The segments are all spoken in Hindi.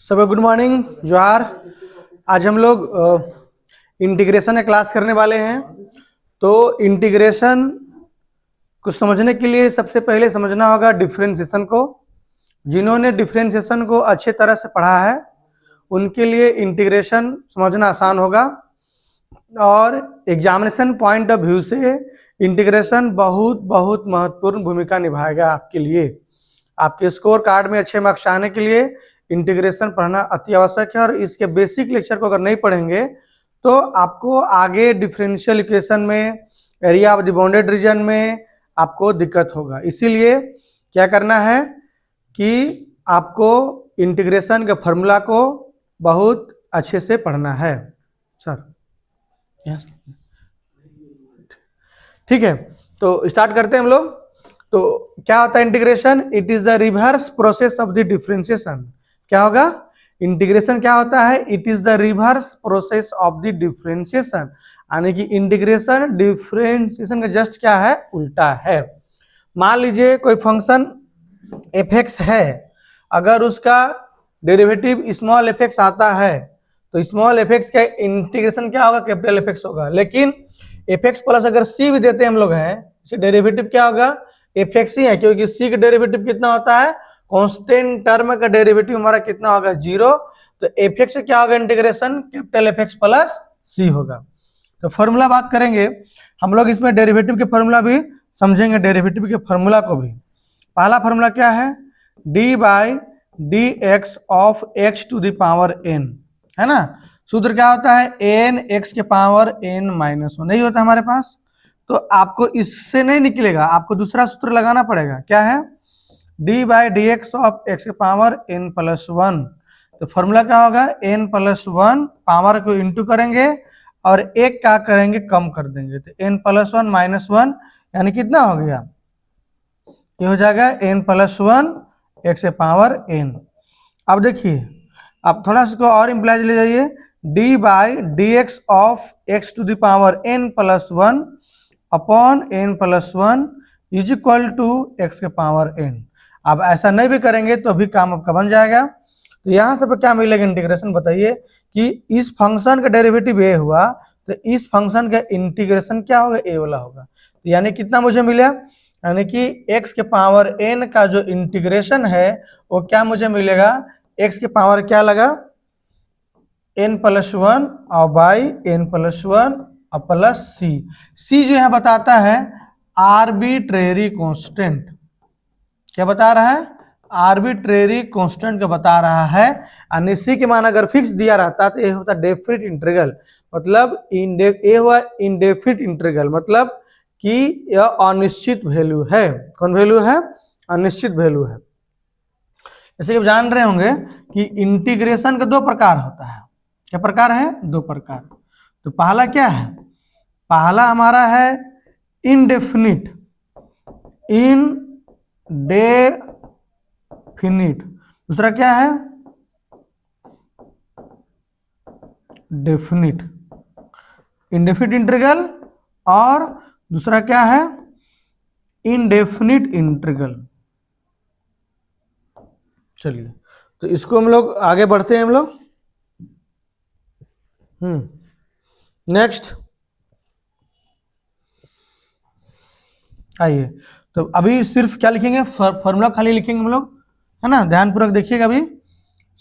सब गुड मॉर्निंग जोहार। आज हम लोग इंटीग्रेशन का क्लास करने वाले हैं। तो इंटीग्रेशन को समझने के लिए सबसे पहले समझना होगा डिफरेंशिएशन को। जिन्होंने डिफरेंशिएशन को अच्छे तरह से पढ़ा है उनके लिए इंटीग्रेशन समझना आसान होगा, और एग्जामिनेशन पॉइंट ऑफ व्यू से इंटीग्रेशन बहुत बहुत महत्वपूर्ण भूमिका निभाएगा आपके लिए। आपके स्कोर कार्ड में अच्छे मार्क्स आने के लिए इंटीग्रेशन पढ़ना अति आवश्यक है, और इसके बेसिक लेक्चर को अगर नहीं पढ़ेंगे तो आपको आगे डिफरेंशियल इक्वेशन में, area of the bounded reason में आपको दिक्कत होगा। इसीलिए क्या करना है कि आपको इंटीग्रेशन के फॉर्मूला को बहुत अच्छे से पढ़ना है। सर ठीक है, तो स्टार्ट करते हैं हम लोग। तो क्या होता है integration? It is the reverse process of the differentiation. क्या होगा? इंटीग्रेशन क्या होता है? It is the reverse process of the differentiation. यानी कि इंटीग्रेशन डिफरेंशिएशन का जस्ट क्या है? उल्टा है। मान लीजिए कोई फंक्शन f(x) है, अगर उसका डेरिवेटिव स्मॉल f(x) आता है तो स्मॉल f(x) का इंटीग्रेशन क्या होगा? कैपिटल f(x) होगा। लेकिन f(x) प्लस अगर c भी देते हैं हम लोग हैं, इसका डेरिवेटिव क्या होगा? f(x) ही है, क्योंकि c का डेरिवेटिव कितना होता है? कांस्टेंट टर्म का डेरिवेटिव हमारा कितना होगा? 0। तो f(x) से क्या होगा? Integration capital f(x) plus c होगा। तो फॉर्मूला बात करेंगे हम लोग, इसमें डेरिवेटिव के फॉर्मूला भी समझेंगे, डेरिवेटिव के फॉर्मूला को भी। पहला फॉर्मूला क्या है? d/dx of x to the power n, है ना। सूत्र क्या होता है? n x के पावर n माइनस 1 नहीं होता हमारे पास, तो आपको इससे नहीं निकलेगा, आपको दूसरा सूत्र लगाना पड़ेगा। क्या है? d/dx ऑफ x के पावर n प्लस 1। तो फॉर्मूला क्या होगा? n प्लस 1, पावर को इंटू करेंगे और एक क्या करेंगे? कम कर देंगे। तो n प्लस 1 माइनस 1 यानी कितना हो गया? ये हो जाएगा n प्लस 1 x के पावर n। अब देखिए, आप थोड़ा सा इसको और इम्प्लाइज ले जाइए, d/dx of x to the power n plus 1 upon n plus 1 is equal to x के पावर n। अब ऐसा नहीं भी करेंगे तो भी काम आपका बन जाएगा। तो यहाँ से क्या मिलेगा इंटीग्रेशन? बताइए कि इस फंक्शन का डेरिवेटिव a हुआ तो इस फंक्शन का इंटीग्रेशन क्या होगा? a वाला होगा। तो यानी कितना मुझे मिला? यानी कि x के पावर n का जो इंटीग्रेशन है वो क्या मुझे मिलेगा? x के पावर क्या लगा? n प्लस 1 और बाई n प्लस 1 और प्लस c जो है बताता है आर्बिट्रेरी कांस्टेंट। क्या बता रहा है? आर्बिट्रेरी कांस्टेंट का बता रहा है। और c के मान अगर फिक्स दिया रहता तो ये होता डेफिनिट इंटीग्रल, मतलब ये हुआ इनडेफिनिट इंटीग्रल, मतलब कि यह अनिश्चित वैल्यू है। कौन वैल्यू है? अनिश्चित वैल्यू है। जैसे कि आप जान रहे होंगे कि इंटीग्रेशन का दो प्रकार होता है। क्या प्रकार है? दो प्रकार। तो पहला क्या है? पहला हमारा है इनडेफिनिट, इनडेफिनिट। दूसरा क्या है? Definite, indefinite integral. और दूसरा क्या है? Indefinite integral. चलिए, तो इसको हम लोग आगे बढ़ते हैं हम लोग। नेक्स्ट आइए, तो अभी सिर्फ क्या लिखेंगे? फॉर्मूला खाली लिखेंगे हम लोग, है ना। ध्यानपूर्वक देखिएगा, अभी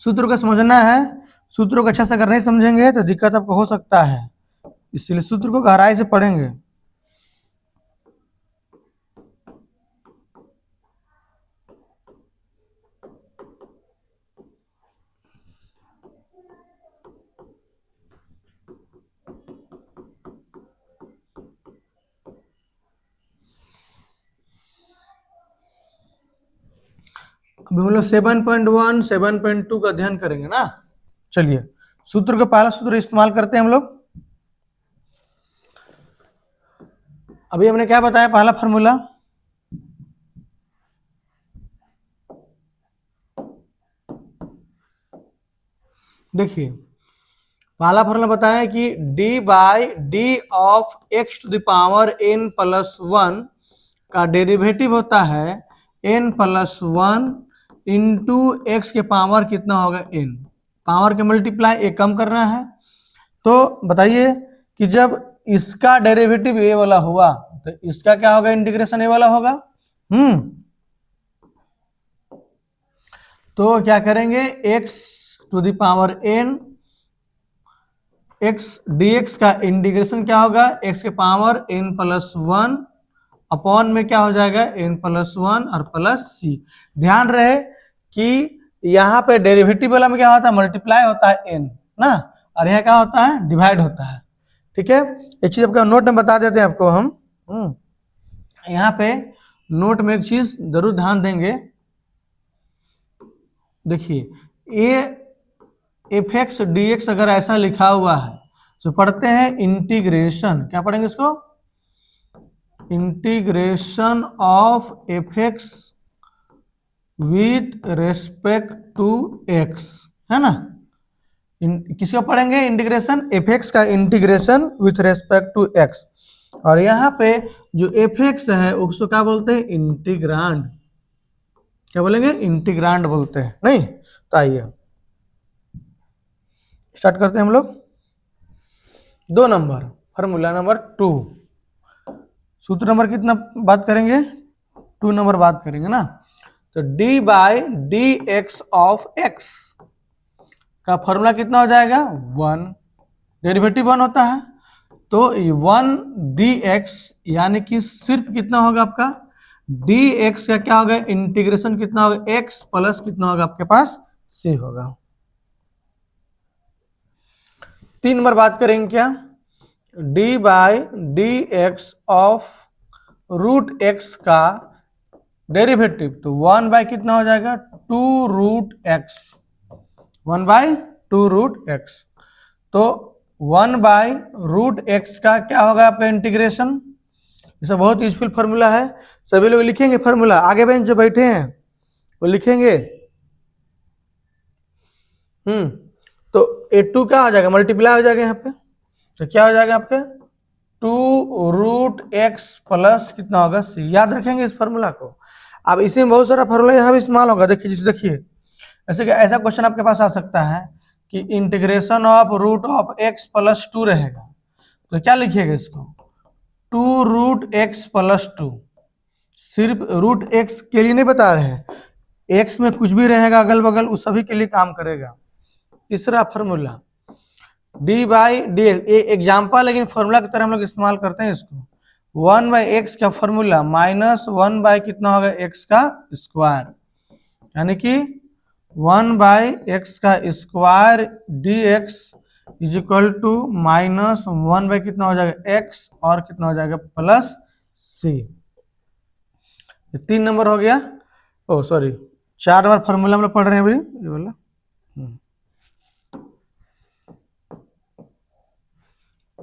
सूत्र को समझना है। सूत्रों को अच्छा से अगर नहीं समझेंगे तो दिक्कत आपको हो सकता है, इसलिए सूत्र को गहराई से पढ़ेंगे। अभी हम लोग 7.1 7.2 का अध्ययन करेंगे ना। चलिए, सूत्र का पहला सूत्र इस्तेमाल करते हैं हम लोग। अभी हमने क्या बताया? पहला फॉर्मूला देखिए, पहला फॉर्मूला बताया कि d/d of x to the power n plus 1 का डेरिवेटिव होता है n प्लस 1 इंटू एक्स के पावर कितना होगा? n। पावर के मल्टीप्लाई, ये कम करना है। तो बताइए कि जब इसका डेरिवेटिव ए वाला हुआ तो इसका क्या होगा, इंटीग्रेशन ए वाला होगा। तो क्या करेंगे, x to the power n x dx का इंटीग्रेशन क्या होगा, x के power n plus one upon में क्या हो जाएगा, n प्लस वन और प्लस सी। ध्यान रहे कि यहाँ पे डेरिवेटिव वाला में क्या होता है, मल्टीप्लाई होता है n ना, और यहाँ क्या होता है, डिवाइड होता है। ठीक है, एक चीज आपका नोट में बता देते हैं आपको हम। यहाँ पे नोट में एक चीज जरूर ध्यान देंगे, देखिए A F x d x अगर ऐसा लिखा हुआ है तो पढ़ते हैं इंटीग्रेशन, क्या पढ़ेंगे इसको, integration of f x with respect to x, है ना। किसका पढ़ेंगे, इंटीग्रेशन एफ एक्स का integration with respect to x, और यहाँ पे जो एफ एक्स है उसको क्या बोलते हैं, इंटीग्रांड, क्या बोलेंगे, इंटीग्रांड बोलते हैं, नहीं। तो आइए स्टार्ट करते हैं हम लोग। 2 नंबर फॉर्मूला नंबर 2, सूत्र नंबर कितना बात करेंगे, 2 नंबर बात करेंगे ना। तो d by d x of x का फॉर्मूला कितना हो जाएगा, 1, डेरिवेटिव 1 होता है। तो 1 डी एक्स यानी कि सिर्फ कितना होगा आपका, डी एक्स का क्या होगा, इंटीग्रेशन कितना होगा, एक्स प्लस कितना होगा आपके पास, सी होगा। 3 नंबर बात करेंगे क्या, d by d x of root x का डेरिवेटिव, तो 1 बाय कितना हो जाएगा, 2 root x, 1 by 2 root x. तो 1 बाय रूट एक्स का क्या होगा आपका इंटीग्रेशन, ये बहुत यूजफुल फार्मूला है, सभी लोग लिखेंगे फार्मूला, आगे बेंच जो बैठे हैं वो लिखेंगे। तो A2 क्या हो जाएगा, मल्टीप्लाई हो जाएगा यहाँ पे, तो क्या हो जाएगा आपके 2 रूट एक्स प्लस कितना होगा, सी। याद रखेंगे इस फार्मूला को। अब इसी में बहुत सारा फार्मूला यहाँ भी इस्तेमाल होगा, देखिए जिसे देखिए ऐसे क्या, ऐसा क्वेश्चन आपके पास आ सकता है कि integration of root of x plus 2 रहेगा, तो क्या लिखिएगा इसको, 2 रूट एक्स प्लस 2, सिर्फ रूट एक्स के लिए नहीं बता रहे हैं, एक्स में कुछ भी रहेगा अगल बगल उस सभी के लिए काम करेगा। तीसरा formula d by d example, लेकिन फॉर्मूला की तरह हम लोग इस्तेमाल करते हैं इसको। 1 बाई एक्स का फॉर्मूला माइनस 1 बाई कितना होगा, एक्स का स्क्वायर, यानी कि 1 बाई एक्स का square d x is equal to minus 1 by कितना हो जाएगा, एक्स और कितना हो जाएगा, प्लस सी। 3 नंबर हो गया, ओ सॉरी 4 नंबर फॉर्मूला हम लोग पढ़ रहे हैं अभी, ये वाला।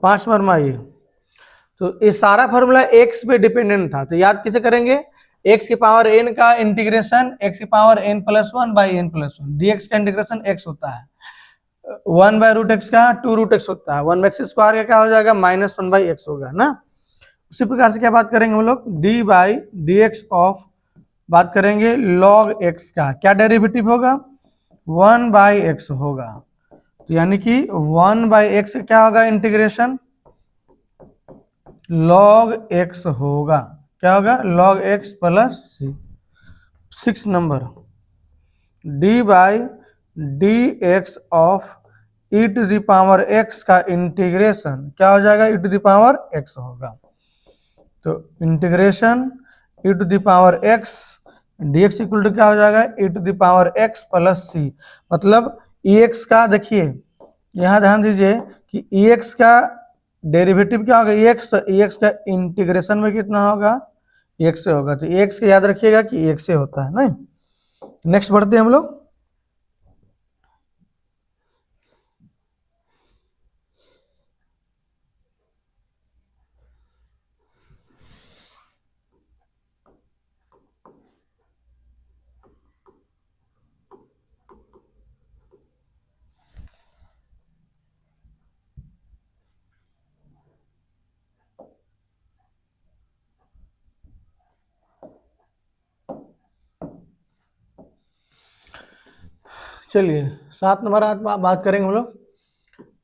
5 नंबर में आइए, तो ये सारा फॉर्मूला एक्स पे डिपेंडेंट था, तो याद किसे करेंगे, एक्स की पावर एन का इंटीग्रेशन एक्स की power n plus one by n plus one, d x का इंटीग्रेशन एक्स होता है, 1 बाई रूट एक्स का 2 रूट एक्स होता है, 1 एक्स स्क्वायर का क्या हो जाएगा, माइनस 1 बाई एक्स होगा ना। उसी प्रकार से क्या बात करेंगे हम लोग, D by d x of, बात करेंगे लॉग एक्स का, क्या डेरिवेटिव होगा, 1 बाई एक्स होगा, तो यानी कि 1 बाई एक्स क्या होगा, इंटीग्रेशन लॉग एक्स होगा, क्या होगा, log x plus c. 6 number d by d x of e to the power x का इंटीग्रेशन क्या हो जाएगा, e to the power x होगा, तो integration e to the power x d x equal to क्या हो जाएगा, e to the power x plus c. मतलब ई एक्स का देखिए यहाँ ध्यान दीजिए कि ई एक्स का डेरिवेटिव क्या होगा, एक्स, तो एक्स का इंटीग्रेशन में कितना होगा, एक्स से होगा, तो एक्स का याद रखिएगा कि एक्स से होता है। नहीं, नेक्स्ट बढ़ते हैं हम लोग। चलिए 7 नंबर बात करेंगे हम लोग।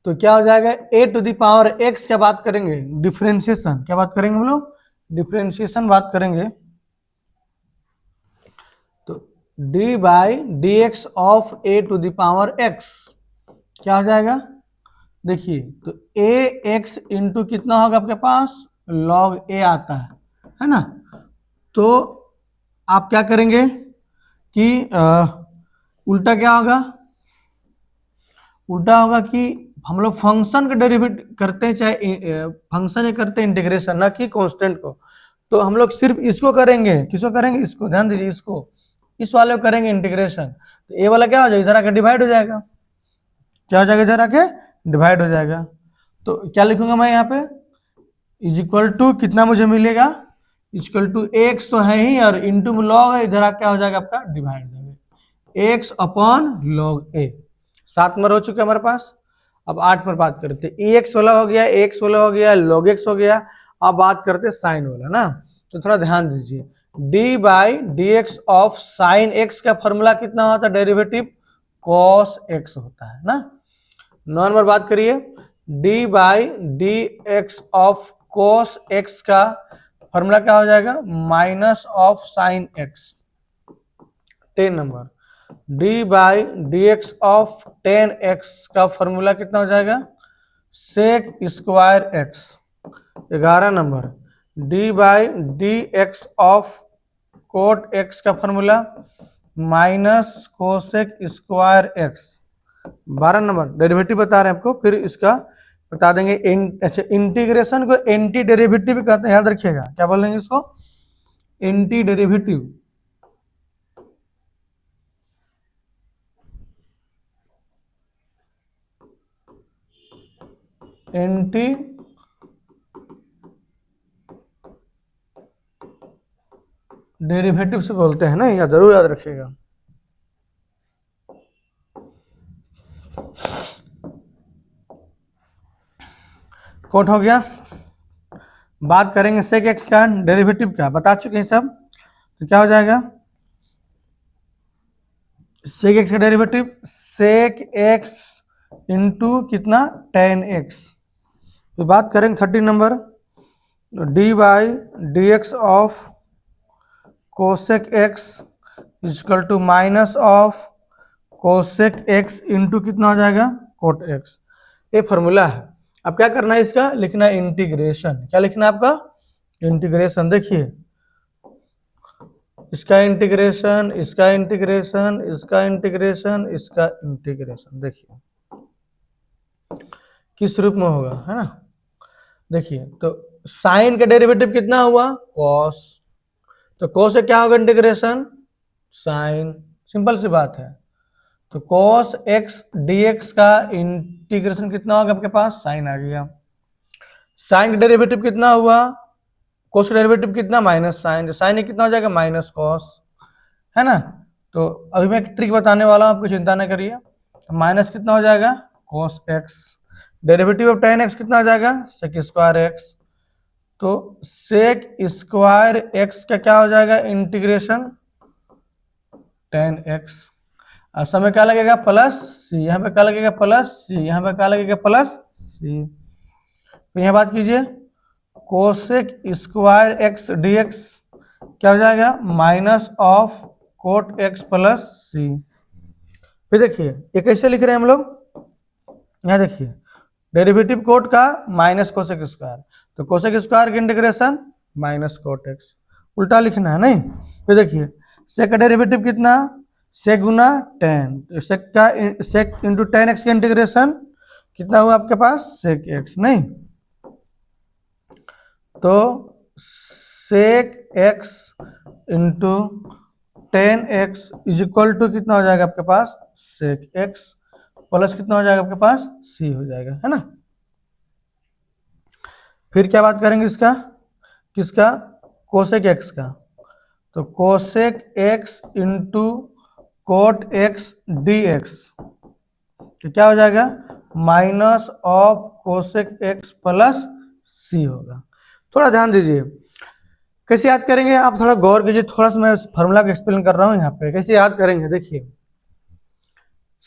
तो क्या हो जाएगा, ए टू द पावर एक्स क्या बात करेंगे, डिफ्रेंशिएशन। क्या बात करेंगे हम लोग, डिफ्रेंशिएशन बात करेंगे। तो d by d x of a to the power x क्या हो जाएगा, देखिए तो ए एक्स इंटू कितना होगा आपके पास, लॉग ए आता है ना। तो आप क्या करेंगे कि उल्टा क्या होगा, उल्टा होगा कि हम लोग फंक्शन का डेरिवेटिव करते हैं, चाहे फंक्शन ही करते हैं इंटीग्रेशन, ना कि कांस्टेंट को। तो हम लोग सिर्फ इसको करेंगे, किसको करेंगे, इसको, ध्यान दीजिए, इसको, इस वाले को करेंगे इंटीग्रेशन। तो ए वाला क्या हो जाएगा, इधर आके डिवाइड हो जाएगा। क्या हो जाएगा, इधर आके डिवाइड हो जाएगा। तो क्या लिखूंगा मैं यहाँ पे, इज इक्वल टू कितना मुझे मिलेगा, इक्वल टू एक्स तो है ही, और इंटू में लॉग है, इधर क्या हो जाएगा आपका, डिवाइड हो जाएगा, एक्स अपॉन लॉग ए। 7 नंबर हो चुके हमारे पास। अब 8 पर बात करते हैं, ए एक्स वाला हो गया, एक्स वाला हो गया, लॉग एक्स हो गया। अब बात करते हैं साइन वाला ना। तो थोड़ा ध्यान दीजिए, D by d x of sine x का फॉर्मूला कितना होता है, डेरिवेटिव कॉस एक्स होता है ना। 9 नंबर बात करिए, d by d x of cos x का फॉर्मूला क्या हो जाएगा, minus of sine x. 10 number, d by d x of tan x का फॉर्मूला कितना हो जाएगा, sec square x. 11 number, d by d x of cot x का formula minus cosec square x. 12 number, derivative बता रहे हैं आपको, फिर इसका बता देंगे। अच्छा, इंटीग्रेशन को एंटी डेरिवेटिव कहते हैं, याद रखिएगा। क्या बोलेंगे इसको, एंटी डेरिवेटिव। एंटी डेरिवेटिव से बोलते हैं ना, या जरूर याद रखिएगा। कोट हो गया। बात करेंगे सेक एक्स का डेरिवेटिव का, बता चुके हैं सब। तो क्या हो जाएगा, सेक एक्स का डेरिवेटिव सेक एक्स इंटू कितना, टेन एक्स। तो बात करेंगे 13 number, d by d x of cosec x equal to minus of cosec x into कितना हो जाएगा, कोट एक्स। ये फॉर्मूला है। अब क्या करना है, इसका लिखना है इंटीग्रेशन। क्या लिखना है आपका, इंटीग्रेशन। देखिए, इसका इंटीग्रेशन, इसका इंटीग्रेशन, इसका इंटीग्रेशन, इसका इंटीग्रेशन। देखिए किस रूप में होगा, है ना। देखिए, तो साइन का डेरिवेटिव कितना हुआ, कॉस। तो कॉस से क्या होगा, इंटीग्रेशन साइन, सिंपल सी बात है। तो cos x dx का इंटीग्रेशन कितना होगा आपके पास, साइन आ गया। साइन का डेरिवेटिव कितना हुआ, cos का डेरिवेटिव कितना, माइनस साइन। तो साइन कितना हो जाएगा, माइनस cos, है ना। तो अभी मैं एक ट्रिक बताने वाला हूं, आपको चिंता न करिए। माइनस कितना हो जाएगा, cos x। Derivative of tan x कितना हो जाएगा, sec स्क्वायर x। तो sec स्क्वायर x का क्या हो जाएगा, इंटीग्रेशन tan x। और समय क्या लगेगा, प्लस सी। यहाँ पे क्या लगेगा, प्लस सी। यहाँ पे क्या लगेगा, प्लस सी। तो यहाँ बात कीजिए, कोसेक स्क्वायर एक्स डीएक्स क्या हो जाएगा, minus of cot x plus c. फिर देखिए ये कैसे लिख रहे हैं हम लोग, यहाँ देखिए, डेरिवेटिव कोट का माइनस कोसेक स्क्वायर, तो कोसेक स्क्वायर की इंटीग्रेशन माइनस कोट एक्स, उल्टा लिखना है नहीं। फिर देखिए सेक का डेरिवेटिव कितना, सेक गुना टेन, सेक का सेक इंटू टेन एक्स का इंटीग्रेशन कितना हुआ आपके पास, सेक एक्स। नहीं तो sec x into tan x is equal to कितना हो जाएगा आपके पास, सेक एक्स प्लस कितना हो जाएगा आपके पास, सी हो जाएगा, है ना। फिर क्या बात करेंगे इसका, किसका, कोसेक एक्स का। तो cosec x into cot x d x तो क्या हो जाएगा, minus of cosec x plus c होगा। थोड़ा ध्यान दीजिए, कैसे याद करेंगे आप, थोड़ा गौर कीजिए। थोड़ा सा मैं फॉर्मूला का एक्सप्लेन कर रहा हूं यहाँ पे, कैसे याद करेंगे। देखिए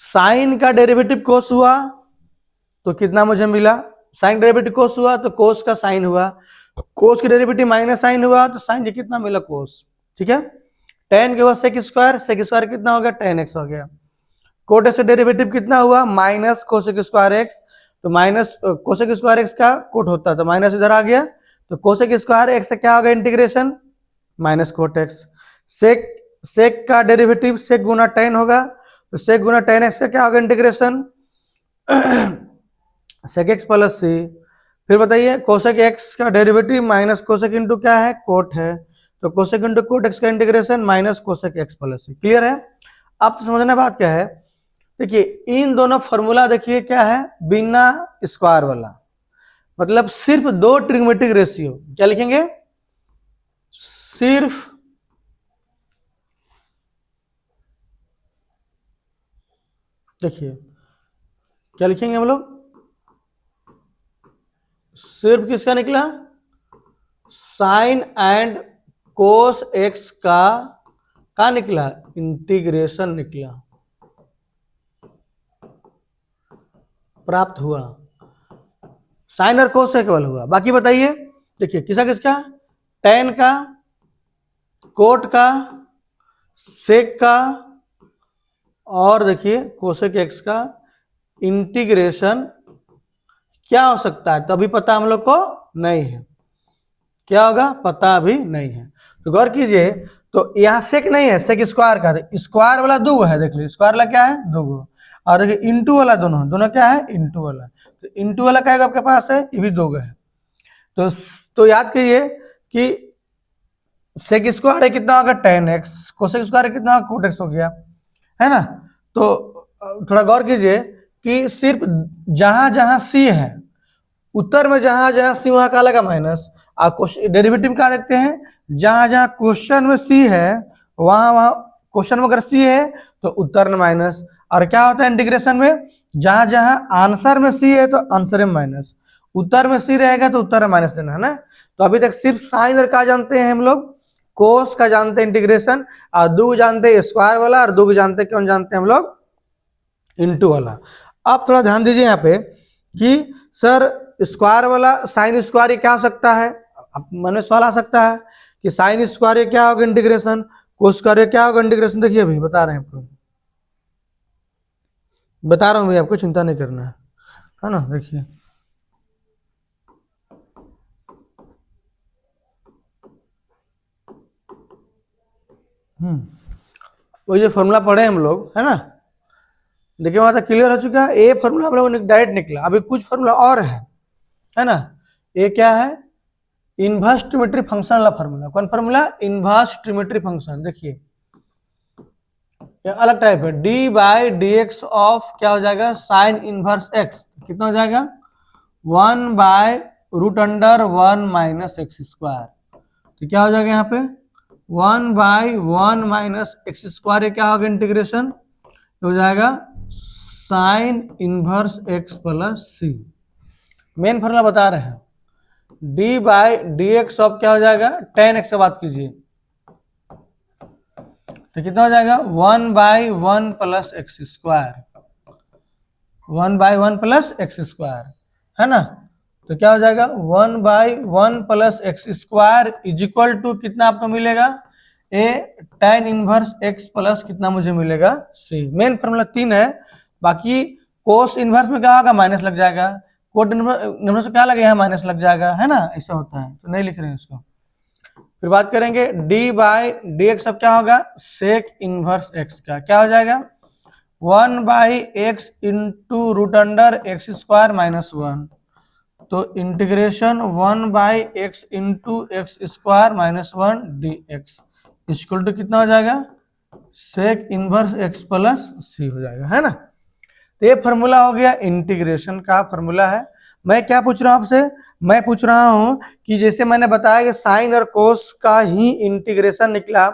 साइन का डेरिवेटिव कोस हुआ तो कितना मुझे मिला, साइन डेरिवेटिव कोस हुआ तो कोस का साइन हुआ, कोस की डेरिवेटिव माइनस साइन हुआ तो साइन ये कितना मिला कोस। ठीक है, टेन के बाद सेक स्क्वायर कितना हो गया, टेन एक्स हो गया। कोट एक्स का डेरिवेटिव कितना हुआ, माइनस कोसेक स्क्वायर एक्स, तो माइनस कोसेक स्क्वायर एक्स का कोट होता है तो माइनस इधर आ गया, तो कोसेक स्क्वायर एक्स से क्या होगा इंटीग्रेशन, माइनस कोट एक्स। सेक का डेरिवेटिव सेक गुना टेन होगा, तो सेक गुना टेन एक्स का क्या होगा integration sec x plus c. फिर बताइए कोसेक एक्स का डेरिवेटिव माइनस कोसेक इंटू क्या है, कोट है, तो कोसेक इंटू कोट एक्स का integration minus cosec x plus c. Clear है। अब तो समझना बात क्या है, देखिए इन दोनों फॉर्मूला देखिए क्या है, बिना स्क्वायर वाला, मतलब सिर्फ दो ट्रिग्नोमेट्रिक रेशियो, क्या लिखेंगे, सिर्फ देखिए क्या लिखेंगे हम लोग, सिर्फ किसका निकला, साइन एंड कोस एक्स का निकला, इंटीग्रेशन निकला, प्राप्त हुआ, साइन और कोस से केवल हुआ। बाकी बताइए देखिए किसका किसका, टेन का, कोट का, सेक का, और देखिए कोसेक एक्स का इंटीग्रेशन क्या हो सकता है, तो अभी पता हम लोग को नहीं है, क्या होगा पता अभी नहीं है। तो गौर कीजिए, तो यहाँ सेक नहीं है, सेक स्क्वायर का, स्क्वायर वाला दो है, देख लीजिए स्क्वायर वाला क्या है, दो गो, और देखिए इंटू वाला दोनों क्या है, इंटू वाला, तो इंटू वाला क्या है आपके पास है, ये भी दो गो है। तो याद कीजिए कि सेक स्क्वायर है कितना होगा, टेन एक्स, कोसेक स्क्वायर कितना होगा, कोट एक्स हो गया, है ना। तो थोड़ा गौर कीजिए कि सिर्फ जहां जहां सी है, उत्तर में जहां जहां सी वहां का लगा माइनस, और डेरिवेटिव क्या देखते हैं, जहां जहां क्वेश्चन में सी है वहां वहां क्वेश्चन में अगर सी है तो उत्तर में माइनस, और क्या होता है इंटीग्रेशन में, जहां जहां आंसर में सी है तो आंसर में माइनस, उत्तर में सी रहेगा तो उत्तर में माइनस देना है ना। तो अभी तक सिर्फ साइन और क्या जानते हैं हम लोग, कोस का जानते हैं इंटीग्रेशन, और दो जानते हैं स्क्वायर वाला, और दो जानते हैं कौन जानते हैं हम लोग, इंटू वाला। अब थोड़ा ध्यान दीजिए यहाँ पे कि सर स्क्वायर वाला साइन स्क्वायर क्या हो सकता है, अब मन में सवाल आ सकता है कि साइन स्क्वायर क्या होगा इंटीग्रेशन, कोस स्क्वायर क्या होगा इंटीग्रेशन। देखिए अभी बता रहे हैं आपको, बता रहा हूँ भाई, आपको चिंता नहीं करना है ना। देखिए वो ये फॉर्मूला पढ़े हम लोग, है ना, देखिए वहां तक क्लियर हो चुका है। ए फॉर्मूला हम लोग डायरेक्ट निकला, अभी कुछ फॉर्मूला और है ना। ये क्या है, इनवर्स ट्रिमेट्री फंक्शन वाला फॉर्मूला, कौन फॉर्मूला, इनवर्स ट्रिमेट्री फंक्शन। देखिए ये अलग टाइप है, D by d x of क्या हो जाएगा, साइन इनवर्स एक्स, कितना हो जाएगा, 1/√1 माइनस एक्स स्क्वायर, तो क्या हो जाएगा यहाँ पे 1/1 माइनस एक्स स्क्वायर, क्या होगा इंटीग्रेशन, हो जाएगा साइन इनवर्स एक्स प्लस सी। मेन फॉर्मूला बता रहे हैं, D by d x of क्या हो जाएगा, टेन एक्स से बात कीजिए तो कितना हो जाएगा 1/1 plus x square, 1/1 plus x square, है ना। तो क्या हो जाएगा 1/1 plus x square is equal to कितना आपको मिलेगा, a tan inverse x plus कितना मुझे मिलेगा, सी। मेन फॉर्मूला 3 है, बाकी कोस इनवर्स में क्या होगा, माइनस लग जाएगा, कोट इनवर्स में क्या लगेगा, यहाँ माइनस लग जाएगा, है ना, ऐसा होता है, तो नहीं लिख रहे हैं इसको। फिर बात करेंगे डी बाई डी एक्स, अब क्या होगा, सेक इनवर्स एक्स का क्या हो जाएगा 1/x into √x square minus 1, तो integration 1/x into x square minus 1 d x equal to कितना हो जाएगा, sec inverse x plus c हो जाएगा, है ना। तो ये फॉर्मूला हो गया इंटीग्रेशन का फॉर्मूला है। मैं क्या पूछ रहा हूं आपसे, मैं पूछ रहा हूं कि जैसे मैंने बताया कि साइन और कोस का ही इंटीग्रेशन निकला,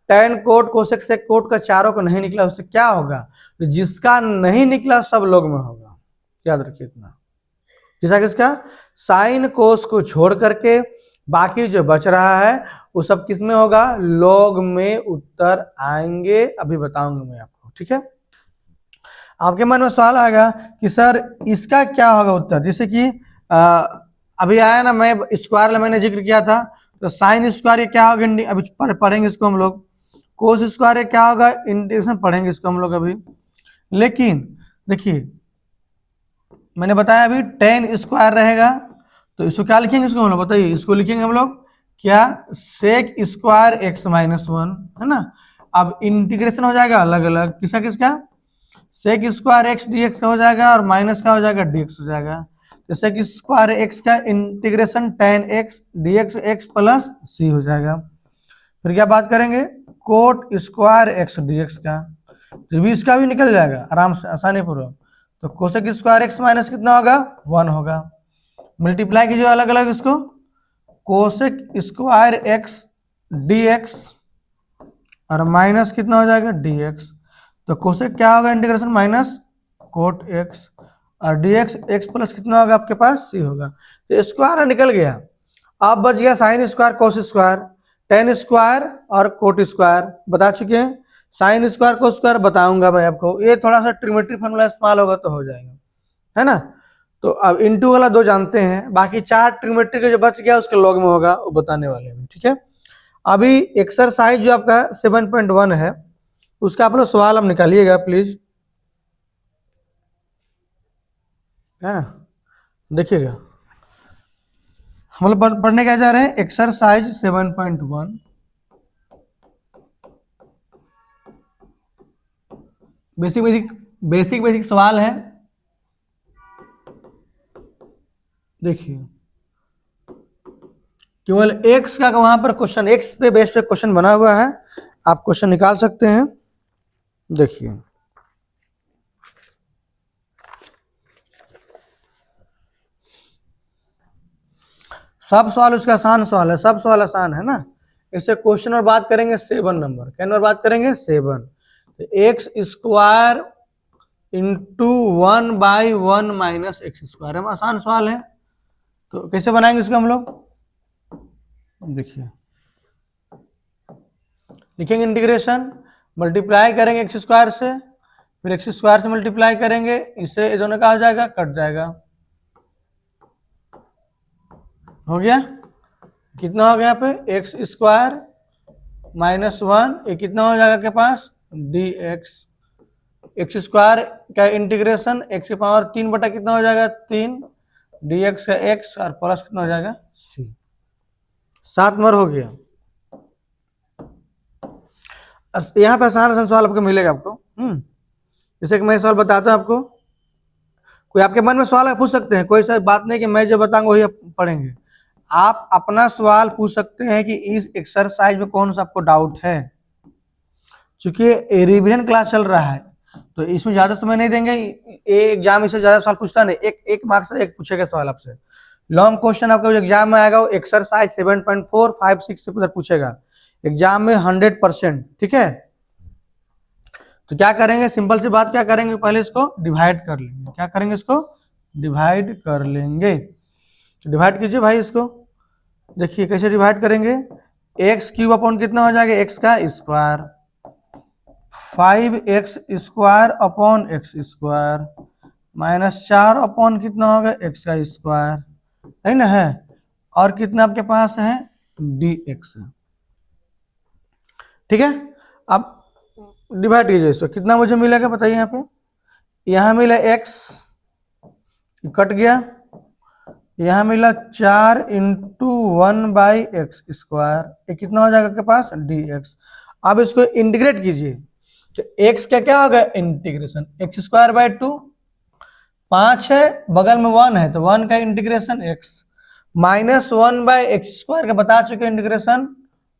tan cot cosec sec cot का चारों को नहीं निकला, उससे क्या होगा, तो जिसका नहीं निकला सब लोग में होगा, याद रखिए इतना। किसका किसका, साइन कोस को छोड़ करके बाकी जो बच रहा है वो सब किस में होगा, लॉग में उत्तर आएंगे, अभी बताऊंगा मैं आपको, ठीक है। आपके मन में सवाल आएगा कि सर इसका क्या होगा उत्तर, जैसे कि अभी आया ना, मैं स्क्वायर मैंने जिक्र किया था, तो साइन स्क्वायर क्या होगा, अभी पढ़ेंगे इसको हम लोग। कोस स्क्वायर क्या होगा, इंटीग्रेशन पढ़ेंगे इसको हम लोग अभी। लेकिन देखिए मैंने बताया अभी टेन स्क्वायर रहेगा, तो इसको क्या लिखेंगे इसको हम लोग, बताइए इसको लिखेंगे हम लोग क्या, sec square x minus one, है ना। अब इंटीग्रेशन हो जाएगा अलग अलग, किसका किसका, sec square x d x हो जाएगा और माइनस का हो जाएगा डी एक्स हो जाएगा। तो सेक स्क्वायर एक्स का integration tan x d x x plus c हो जाएगा। फिर क्या बात करेंगे, cot square x d x का, तो भी इसका भी निकल जाएगा आराम से आसानी पूर्वक। तो कोसेक स्क्वायर एक्स माइनस कितना होगा, वन होगा। मल्टीप्लाई कीजिए अलग अलग इसको, cosec square x d x और माइनस कितना हो जाएगा डी एक्स। तो कोसेक क्या होगा इंटीग्रेशन माइनस कोट एक्स और डी एक्स एक्स प्लस कितना होगा आपके पास सी होगा। तो स्क्वायर निकल गया। अब बच गया sine square cos square, ten square और कोट स्क्वायर बता चुके हैं, साइन स्क्वायर कोस स्क्वायर बताऊंगा मैं आपको, ये थोड़ा सा ट्रिमेट्री फॉर्मूला इस्तेमाल होगा तो हो जाएगा, है ना। तो अब इंटू वाला दो जानते हैं, बाकी चार ट्रिमेट्री का जो बच गया उसके लॉग में होगा वो बताने वाले हैं, ठीक है। अभी एक्सरसाइज जो आपका 7.1 है उसका आप लोग सवाल अब निकालिएगा प्लीज, है ना। देखिएगा हम लोग पढ़ने क्या जा रहे हैं, एक्सरसाइज 7.1 बेसिक सवाल है। देखिए केवल एक्स का वहां पर क्वेश्चन, एक्स पे बेस पे क्वेश्चन बना हुआ है, आप क्वेश्चन निकाल सकते हैं। देखिए सब सवाल उसका आसान सवाल है, सब सवाल आसान है ना। इसे क्वेश्चन और बात करेंगे 7 नंबर, क्या नंबर बात करेंगे 7। तो x square into 1/1 minus x square, हम आसान सवाल है। तो कैसे बनाएंगे इसको हम लोग, देखिए लिखेंगे इंटीग्रेशन, मल्टीप्लाई करेंगे एक्स स्क्वायर से, फिर एक्स स्क्वायर से मल्टीप्लाई करेंगे, इससे ये दोनों का हो जाएगा कट जाएगा, हो गया। कितना हो गया यहाँ पे एक्स स्क्वायर माइनस वन, ये कितना हो जाएगा आपके पास डी एक्स, एक्स स्क्वायर का इंटीग्रेशन एक्स की पावर 3 बटा कितना हो जाएगा 3, डी एक्स का एक्स और प्लस कितना हो जाएगा सी। 7 नंबर हो गया। यहाँ पे आसान सवाल आपको मिलेगा आपको, जैसे कि मैं सवाल बताता हूँ आपको, कोई आपके मन में सवाल पूछ सकते हैं, कोई सा बात नहीं कि मैं जो बताऊंगा वही आप पढ़ेंगे, आप अपना सवाल पूछ सकते हैं कि इस एक्सरसाइज में कौन सा आपको डाउट है। चूंकि रिवीजन क्लास चल रहा है तो इसमें ज्यादा समय नहीं देंगे, एग्जाम इससे ज्यादा सवाल पूछता नहीं, एक मार्क्स से एक पूछेगा सवाल आपसे। लॉन्ग क्वेश्चन आपका एग्जाम में आएगा वो एक्सरसाइज 7.4, 5, 6 से उधर पूछेगा एग्जाम में 100%, ठीक है। तो क्या करेंगे, सिंपल सी बात क्या करेंगे, पहले इसको डिवाइड कर लेंगे, क्या करेंगे इसको डिवाइड कर लेंगे। डिवाइड कीजिए भाई इसको, देखिए कैसे डिवाइड करेंगे, एक्स क्यूब अपॉन कितना हो जाएगा एक्स का square, 5x square upon x square minus 4 upon कितना होगा एक्स का स्क्वायर, है ना, है और कितना आपके पास है dx है, ठीक है। अब डिवाइड कीजिए इसको, कितना मुझे मिलेगा बताइए, यहाँ पे यहाँ मिला x कट गया, यहाँ मिला 4 इंटू 1/x स्क्वायर, ये कितना हो जाएगा आपके पास dx। अब इसको इंटीग्रेट कीजिए, तो x का क्या होगा इंटीग्रेशन एक्स स्क्वायर बाय 2, 5 है बगल में 1 है तो 1 का integration x minus 1/x square का बता चुके इंटीग्रेशन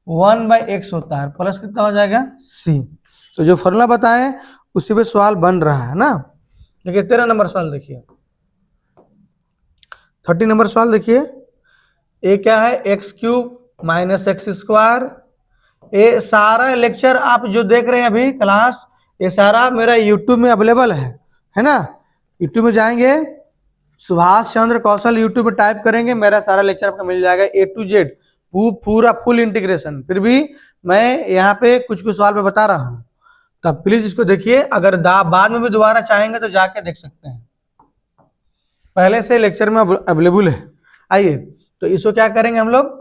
1/x होता है, प्लस कितना हो जाएगा c। तो जो फॉर्मूला बताएं उसी पे सवाल बन रहा है ना। देखिए 13 नंबर सवाल देखिए, 30 नंबर सवाल देखिए, ये क्या है x cube minus x square. ये सारा लेक्चर आप जो देख रहे हैं अभी क्लास, ये सारा मेरा यूट्यूब में अवेलेबल है ना। यूट्यूब में जाएंगे सुभाष चंद्र कौशल, यूट्यूब में टाइप करेंगे मेरा सारा लेक्चर आपको मिल जाएगा A to Z, पूरा फुल इंटीग्रेशन। फिर भी मैं यहाँ पे कुछ सवाल पे बता रहा हूँ तो आप प्लीज इसको देखिए, अगर बाद में भी दोबारा चाहेंगे तो जाके देख सकते हैं, पहले से लेक्चर में अवेलेबल है। आइए तो इसको क्या करेंगे हम लोग,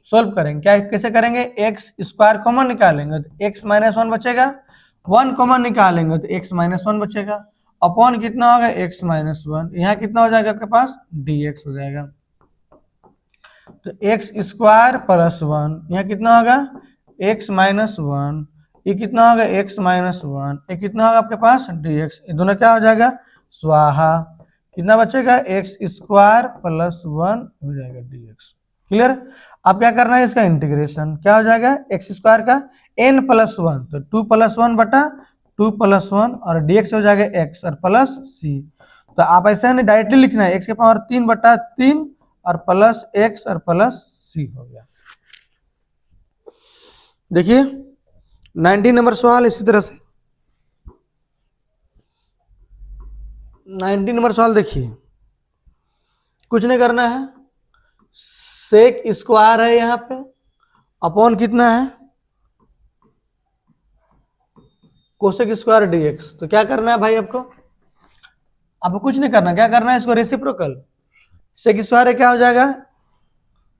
सोल्व करेंगे। क्या कैसे करेंगे, एक्स स्क्वायर कॉमन निकालेंगे तो एक्स माइनस वन बचेगा, वन कॉमन निकालेंगे तो एक्स माइनस वन बचेगा, अपॉन कितना होगा एक्स माइनस वन, यहाँ कितना हो जाएगा आपके पास डी एक्स हो जाएगा। तो एक्स स्क्वायर प्लस वन, यहाँ कितना होगा एक्स माइनस वन, ये कितना होगा एक्स माइनस वन, ये कितना होगा आपके पास डी एक्स, ये दोनों क्या हो जाएगा स्वाहा, कितना बचेगा एक्स स्क्वायर प्लस वन हो जाएगा डी एक्स। क्लियर। अब क्या करना है, इसका इंटीग्रेशन क्या हो जाएगा, एक्स स्क्वायर का एन प्लस वन, तो टू प्लस वन बटा टू प्लस वन, और डी एक्स हो जाएगा एक्स और प्लस सी। तो आप ऐसा नहीं डायरेक्टली लिखना है, एक्स के पावर तीन बटा तीन और प्लस एक्स और प्लस सी हो गया। देखिए 19 नंबर सवाल इसी तरह से 19 नंबर सवाल देखिए, कुछ नहीं करना है, सेक स्क्वायर है यहाँ पे, अपॉन कितना है कोसेक स्क्वायर डीएक्स। तो क्या करना है भाई आपको कुछ नहीं करना, क्या करना है इसको रेसिप्रोकल, सेक स्क्वायर क्या हो जाएगा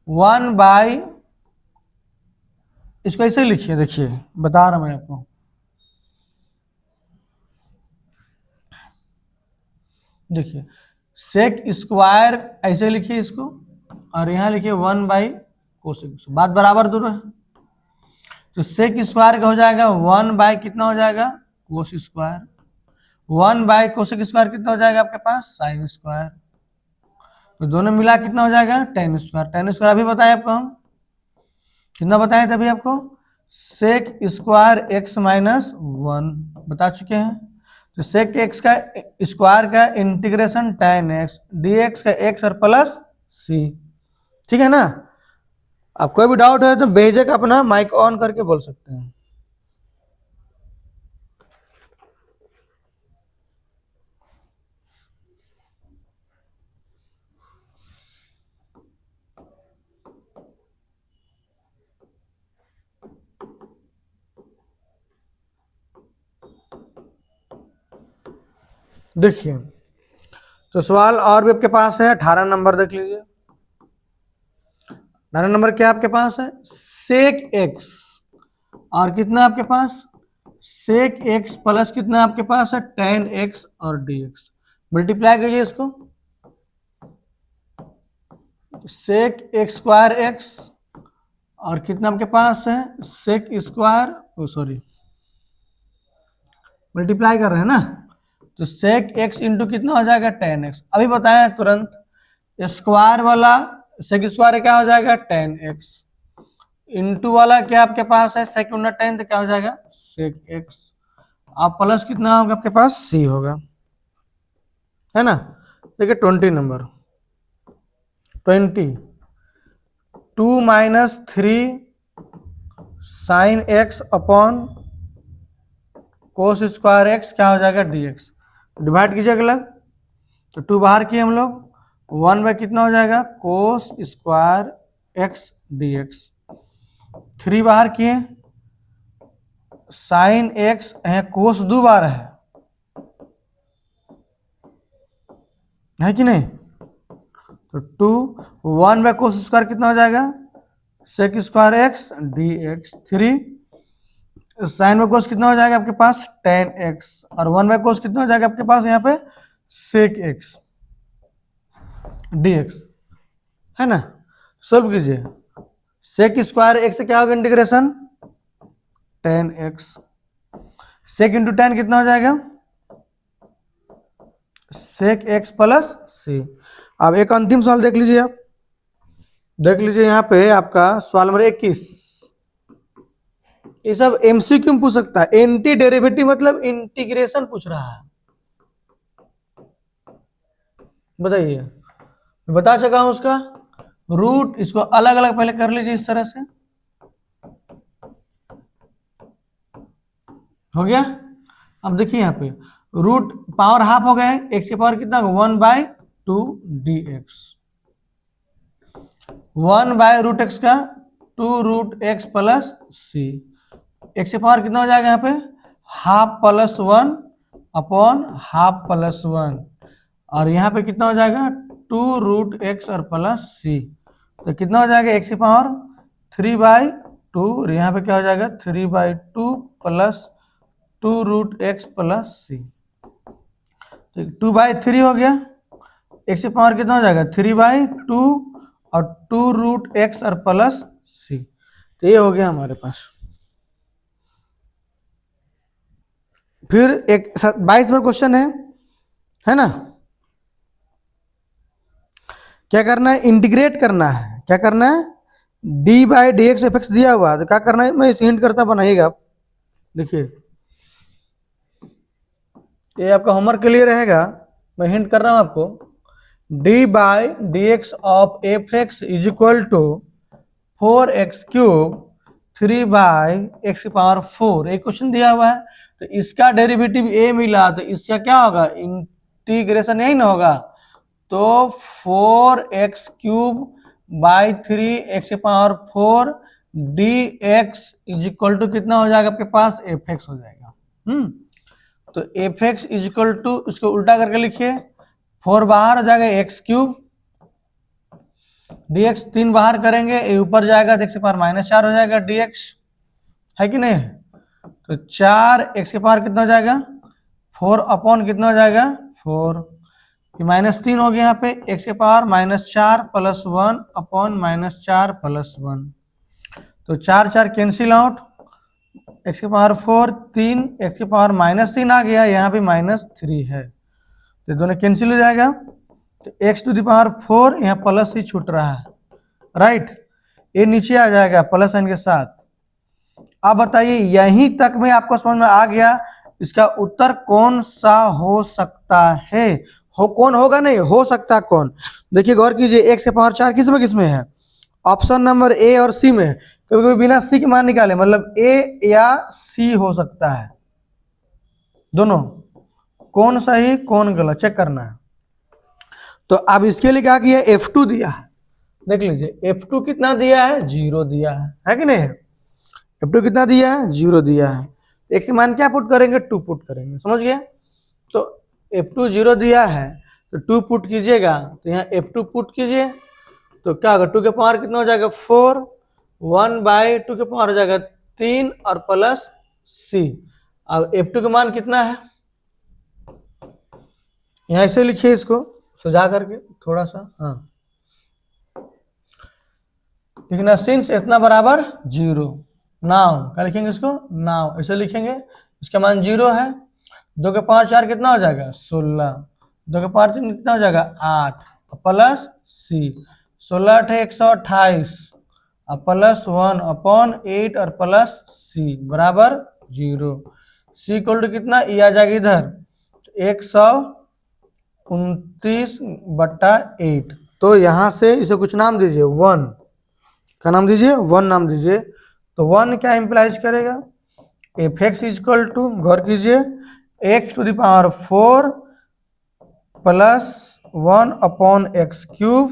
वन बाई, इसको ऐसे लिखिए, देखिए बता रहा मैं आपको, देखिए सेक स्क्वायर ऐसे लिखिए इसको, और यहाँ लिखिए वन बाई कोसेक, बात बराबर दोनों है। तो सेक स्क्वायर का हो जाएगा वन बाई कितना हो जाएगा cos square, one by cosec square कितना हो जाएगा आपके पास साइन स्क्वायर, तो दोनों मिला कितना हो जाएगा टेन स्क्वायर। टेन स्क्वायर अभी बताया आपको हम, कितना बताया था अभी आपको, sec square x minus one बता चुके हैं। तो सेक एक्स का स्क्वायर का integration tan x d x का एक्स और प्लस सी, ठीक है ना। आप कोई भी डाउट है तो बेझिझक अपना माइक ऑन करके बोल सकते हैं। देखिए तो सवाल और भी आपके पास है 18 नंबर, देख लीजिए 18 नंबर क्या आपके पास है, सेक एक्स और कितना आपके पास सेक एक्स प्लस कितना आपके पास है टेन एक्स और डी एक्स, मल्टीप्लाई कीजिए इसको, सेक एक्स स्क्वायर एक्स और कितना आपके पास है सेक स्क्वायर, सॉरी मल्टीप्लाई कर रहे हैं ना, तो सेक एक्स इंटू कितना हो जाएगा टेन एक्स। अभी बताया तुरंत स्क्वायर वाला सेक स्क्वायर क्या हो जाएगा टेन एक्स, इंटू वाला क्या आपके पास है सेक उन्ना टेन, तो क्या हो जाएगा सेक एक्स, आप प्लस कितना होगा आपके पास सी होगा, है ना। देखिए 20 number 20 two minus three sine x upon cos square x क्या हो जाएगा डी एक्स, डिवाइड कीजिए अलग, तो टू बाहर किए हम लोग, वन बाय कितना हो जाएगा कोस square x d x, three बाहर किए साइन एक्स है, कोस दो बार है कि नहीं, तो two one by cos square कितना हो जाएगा sec square x d x, three sine by cos कितना हो जाएगा आपके पास टेन एक्स, और वन बाय कोस कितना हो जाएगा आपके पास यहाँ पे सेक एक्स डी एक्स, है ना। सोल्व कीजिए, सेक स्क्वायर एक्स से क्या होगा इंटीग्रेशन टेन एक्स, सेक इंटू टेन कितना हो जाएगा सेक एक्स प्लस सी। अब एक अंतिम सवाल देख लीजिए, आप देख लीजिए यहाँ पे आपका सवाल नंबर 21, ये सब एमसीक्यू में पूछ सकता है, एंटी डेरिवेटिव मतलब इंटीग्रेशन पूछ रहा है, बताइए बता सका हूं उसका रूट, इसको अलग अलग पहले कर लीजिए इस तरह से, हो गया। अब देखिए यहाँ पे रूट पावर हाफ हो गए, एक्स के पावर कितना one by two d x, one by root x का two root x plus c, x के पावर कितना हो जाएगा यहाँ पे half plus one upon half plus one, और यहाँ पे कितना हो जाएगा 2√x और प्लस सी, तो कितना हो जाएगा x की पावर 3/2, और यहाँ पे क्या हो जाएगा 3/2 प्लस 2√x प्लस सी, तो 2/3 हो गया, x की पावर कितना हो जाएगा 3/2 और 2√x और प्लस सी, तो ये हो गया हमारे पास। फिर एक 22 नंबर क्वेश्चन है ना, क्या करना है इंटीग्रेट करना है, क्या करना है d/dx एफ एक्स दिया हुआ है, तो क्या करना है, मैं इसे हिंट करता बनाइएगा आप, देखिए ये आपका होमवर्क के लिए रहेगा, मैं हिंट कर रहा हूं आपको, d/dx of f x is equal to 4x³ 3/x की पावर 4, एक क्वेश्चन दिया हुआ है, तो इसका डेरिवेटिव a मिला, तो इसका क्या होगा इंटीग्रेशन यही ना होगा, तो 4x³ बाई 3x की power 4 dx is equal to कितना हो जाएगा आपके पास एफ एक्स हो जाएगा। तो f x is equal to, उसको उल्टा करके लिखिए, 4 बाहर हो जाएगा x³ dx 3 बाहर करेंगे, ये ऊपर जाएगा तो x की पावर -4 हो जाएगा dx, है कि नहीं, तो 4x की पावर कितना हो जाएगा 4 अपॉन कितना हो जाएगा 4, -3 हो गया यहाँ पे, x की पावर -4 प्लस 1 अपॉन -4 प्लस 1, तो 4 कैंसिल आउट, x की पावर 4 3, x की पावर -3 आ गया, यहाँ पे -3 है, तो दोनों कैंसिल हो जाएगा, तो x टू द पावर 4 यहाँ प्लस ही छूट रहा है, राइट, ये नीचे आ जाएगा प्लस साइन के साथ। अब बताइए यहीं तक में आपको समझ में आ गया इसका उत्तर कौन सा हो सकता है, हो कौन होगा नहीं हो सकता कौन, देखिए गौर कीजिए, x के पावर 4 किस में है, ऑप्शन नंबर ए और सी में है, कभी कभी बिना सी के मान निकाले, मतलब ए या सी हो सकता है, दोनों, कौन सही कौन गलत चेक करना है। तो अब इसके लिए क्या किया, F2 दिया है, देख लीजिए F2 कितना दिया है 0 दिया है कि नहीं, F2 कितना दिया है 0 दिया है, x की मान क्या पुट करेंगे 2 पुट करेंगे, समझ गए, तो F2 0 दिया है तो 2 पुट कीजिएगा, तो यहाँ F2 पुट कीजिए, तो क्या होगा 2 के पावर कितना हो जाएगा 4, 1/2 के पावर हो जाएगा 3 और प्लस c, अब F2 का मान कितना है, यहाँ ऐसे लिखिए इसको सजा करके थोड़ा सा, हाँ लिखना, सिंस इतना बराबर 0, नाउ क्या लिखेंगे इसको, नाउ ऐसे लिखेंगे, इसका मान 0 है, 2 के पावर 4 कितना हो जाएगा 16, 2 के पावर 3 कितना हो जाएगा 8 प्लस सी, 16 8 128 प्लस 1 अपॉन 8 और प्लस सी बराबर 0, सी इक्वल टू कितना, ये आ जाएगा इधर 129/8, तो यहां से इसे कुछ नाम दीजिए 1, क्या नाम दीजिए 1 नाम दीजिए, तो 1 क्या इंप्लाइज करेगा, f x is equal to, गौर कीजिए x to the power 4 plus 1 upon x³,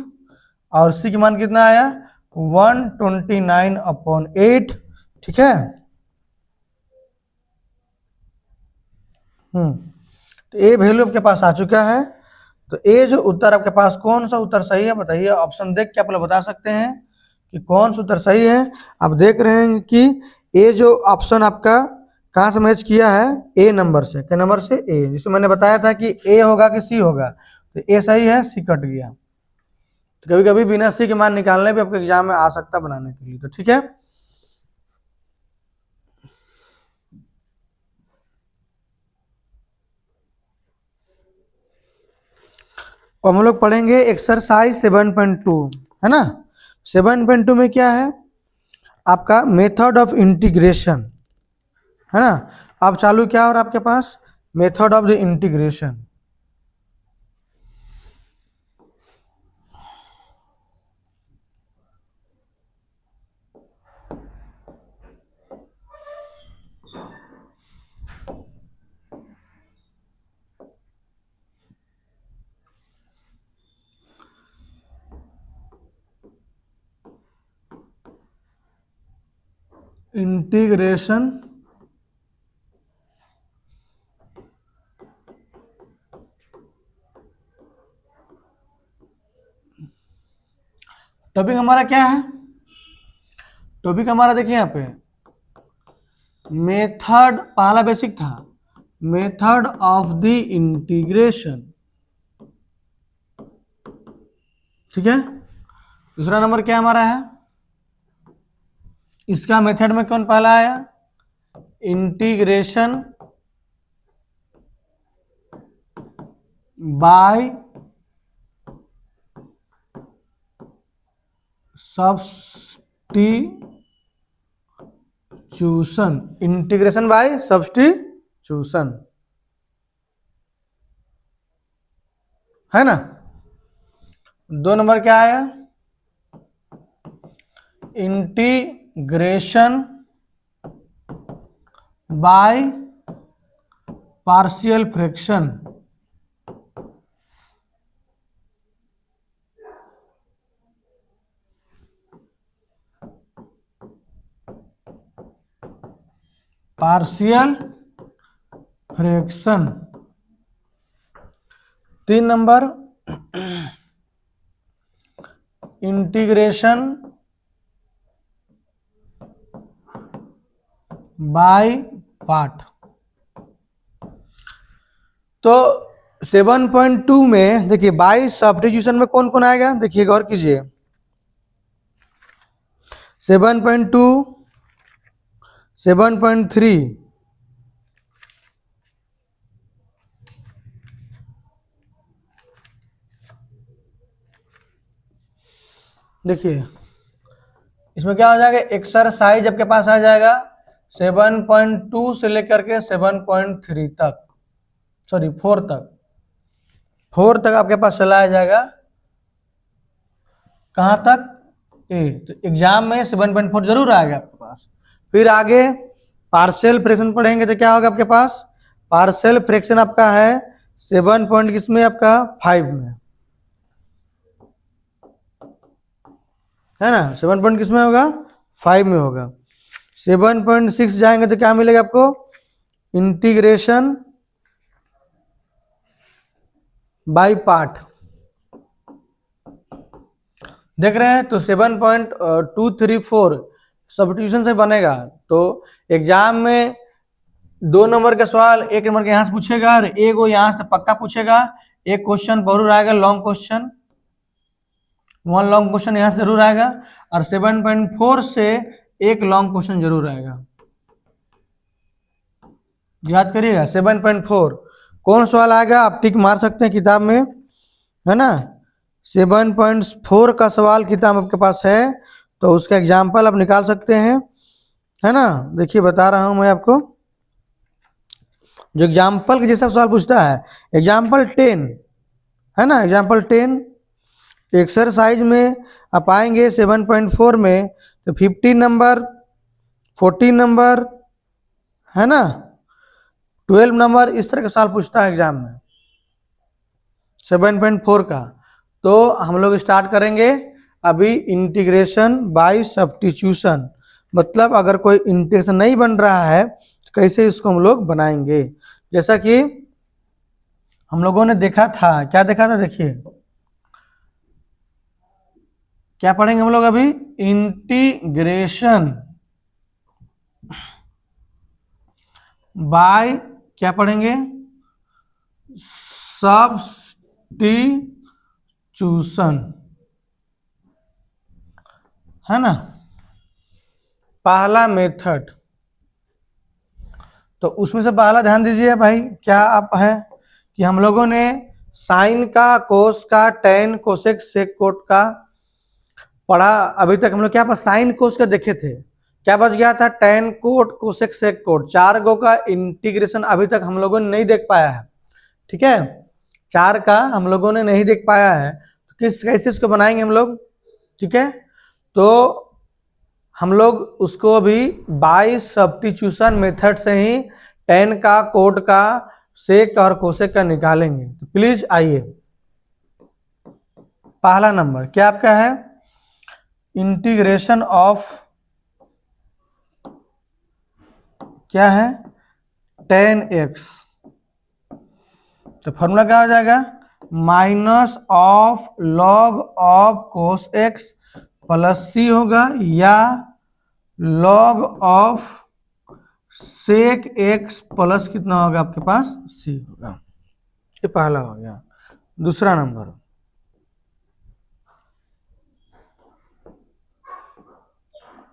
और c की मान कितना आया 129/8, ठीक है, तो ये वैल्यू आपके पास आ चुका है, तो ये जो उत्तर आपके पास कौन सा उत्तर सही है बताइए, ऑप्शन देख के आप लोग बता सकते हैं कि कौन सा उत्तर सही है। आप देख रहे हैं कि ये जो ऑप्शन आपका कहाँ से मैच किया है, ए नंबर से, क्या नंबर से ए, जिसे मैंने बताया था कि ए होगा कि सी होगा, तो ए सही है, सी कट गया, तो कभी कभी बिना सी के मान निकालने भी आपके एग्जाम में आ सकता बनाने के लिए, तो ठीक है। अब हम लोग पढ़ेंगे एक्सरसाइज 7.2, है ना, 7.2 में क्या है आपका मेथड ऑफ इंटीग्रेशन, है ना, अब चालू क्या हो रहा है आपके पास, method of the integration, integration topic हमारा क्या है? टॉपिक हमारा देखिए यहाँ पे मेथड, पहला बेसिक था मेथड ऑफ द इंटीग्रेशन, ठीक है। दूसरा नंबर क्या हमारा है, इसका मेथड में कौन पहला आया, integration by substitution, integration by substitution, है ना। 2 नंबर क्या आया, integration by partial fraction, partial fraction. 3 number integration by part. तो 7.2 में देखिए बाय सब्स्टिट्यूशन में कौन कौन आएगा, देखिए गौर कीजिए। 7.2, 7.3, देखिए इसमें क्या हो जाएगा, एक्सरसाइज आपके पास आ जाएगा 7.2 से लेकर के 7.3 तक, सॉरी 4 तक, 4 तक आपके पास चला जाएगा। कहाँ तक, ए। तो एग्जाम में 7.4 जरूर आएगा आपके पास। फिर आगे पार्शियल फ्रैक्शन पढ़ेंगे तो क्या होगा आपके पास, पार्शियल फ्रैक्शन आपका है 7 पॉइंट किसमें, आपका 5 में, है ना। 7 पॉइंट किसमें होगा, 5 में होगा। 7.6 जाएंगे तो क्या मिलेगा आपको, इंटीग्रेशन बाय पार्ट, देख रहे हैं। तो 7.234 सब्स्टिट्यूशन से बनेगा। तो एग्जाम में 2 नंबर का सवाल 1 नंबर के यहाँ से पूछेगा और एक वो यहाँ से पक्का पूछेगा। एक क्वेश्चन जरूर आएगा लॉन्ग क्वेश्चन, 1 लॉन्ग क्वेश्चन यहाँ से जरूर आएगा, और 7.4 से एक लॉन्ग क्वेश्चन जरूर आएगा, याद करिएगा। 7.4 कौन सवाल आएगा आप टिक मार सकते हैं किताब में, है ना। 7.4 का सवाल किताब आपके पास है तो उसका एग्जाम्पल आप निकाल सकते हैं, है ना। देखिए बता रहा हूं मैं आपको, जो एग्जाम्पल के जैसा सवाल पूछता है, एग्जाम्पल 10, है ना। एग्जाम्पल 10 एक्सरसाइज में आप आएंगे 7.4 में तो 15 नंबर, 14 नंबर, है ना, 12 नंबर, इस तरह का सवाल पूछता है एग्जाम में 7.4 का। तो हम लोग स्टार्ट करेंगे अभी इंटीग्रेशन बाय सब्स्टिट्यूशन, मतलब अगर कोई इंटीग्रेशन नहीं बन रहा है तो कैसे इसको हम लोग बनाएंगे। जैसा कि हम लोगों ने देखा था, क्या देखा था, देखिए क्या पढ़ेंगे हम लोग अभी, इंटीग्रेशन बाय क्या पढ़ेंगे, सब्स्टिट्यूशन, है ना, पहला मेथड। तो उसमें से पहला ध्यान दीजिए भाई, क्या आप है कि हम लोगों ने साइन का, कोस का, टेन, कोसेक, सेक, कोट का पढ़ा। अभी तक हम लोग क्या साइन कोस का देखे थे, क्या बच गया था, ten cot, cosec, sec coat, 4 गो का इंटीग्रेशन अभी तक हम लोगों ने नहीं देख पाया है, ठीक है। 4 का हम लोगों ने नहीं देख पाया है, तो किस कैसे इसको बनाएंगे हम लोग, ठीक है। तो हम लोग उसको अभी बाय सब्स्टिट्यूशन मेथड से ही टेन का, कोट का, सेक और कोसेक का निकालेंगे। तो प्लीज आइए, पहला नंबर क्या आपका है, इंटीग्रेशन ऑफ क्या है, tan x। तो फॉर्मूला क्या हो जाएगा, minus of log of cos x plus c होगा, या log of sec x plus कितना होगा आपके पास सी होगा। ये पहला हो गया। दूसरा नंबर,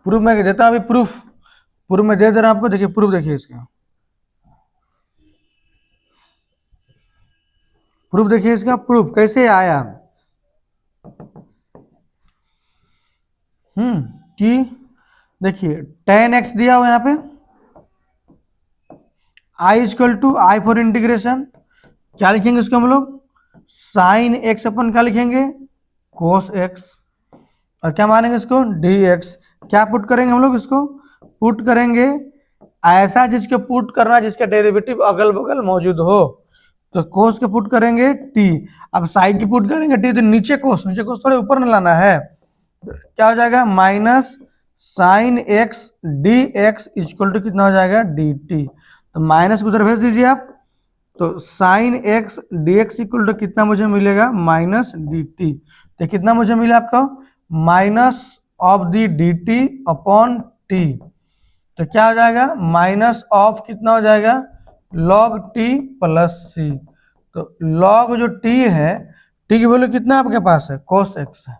प्रूफ में देता हूं अभी, प्रूफ में दे रहा हूं आपको। देखिए प्रूफ, देखिए इसका प्रूफ, देखिए इसका प्रूफ कैसे आया। कि देखिए tan x दिया हुआ यहाँ पे, i equal to I for integration, क्या लिखेंगे इसको हम लोग, साइन एक्स अपन क्या लिखेंगे, कोस एक्स, और क्या मानेंगे इसको dx। क्या पुट करेंगे हम लोग, इसको पुट करेंगे ऐसा चीज को पुट करना जिसका डेरिवेटिव अगल बगल मौजूद हो। तो कोस के पुट करेंगे t, अब साइड की पुट करेंगे t, तो नीचे कोस थोड़े ऊपर न लाना है। तो क्या हो जाएगा, minus sine x d x equal to कितना हो जाएगा डी टी। तो माइनस को उधर भेज दीजिए आप, तो sine x d x equal to कितना मुझे मिलेगा, माइनस डी टी। तो कितना मुझे मिला आपका, minus of the D T upon T. तो क्या हो जाएगा, माइनस ऑफ कितना हो जाएगा, लॉग टी प्लस सी। तो लॉग जो टी है, टी की वैल्यू कितना आपके पास है, कोस एक्स है,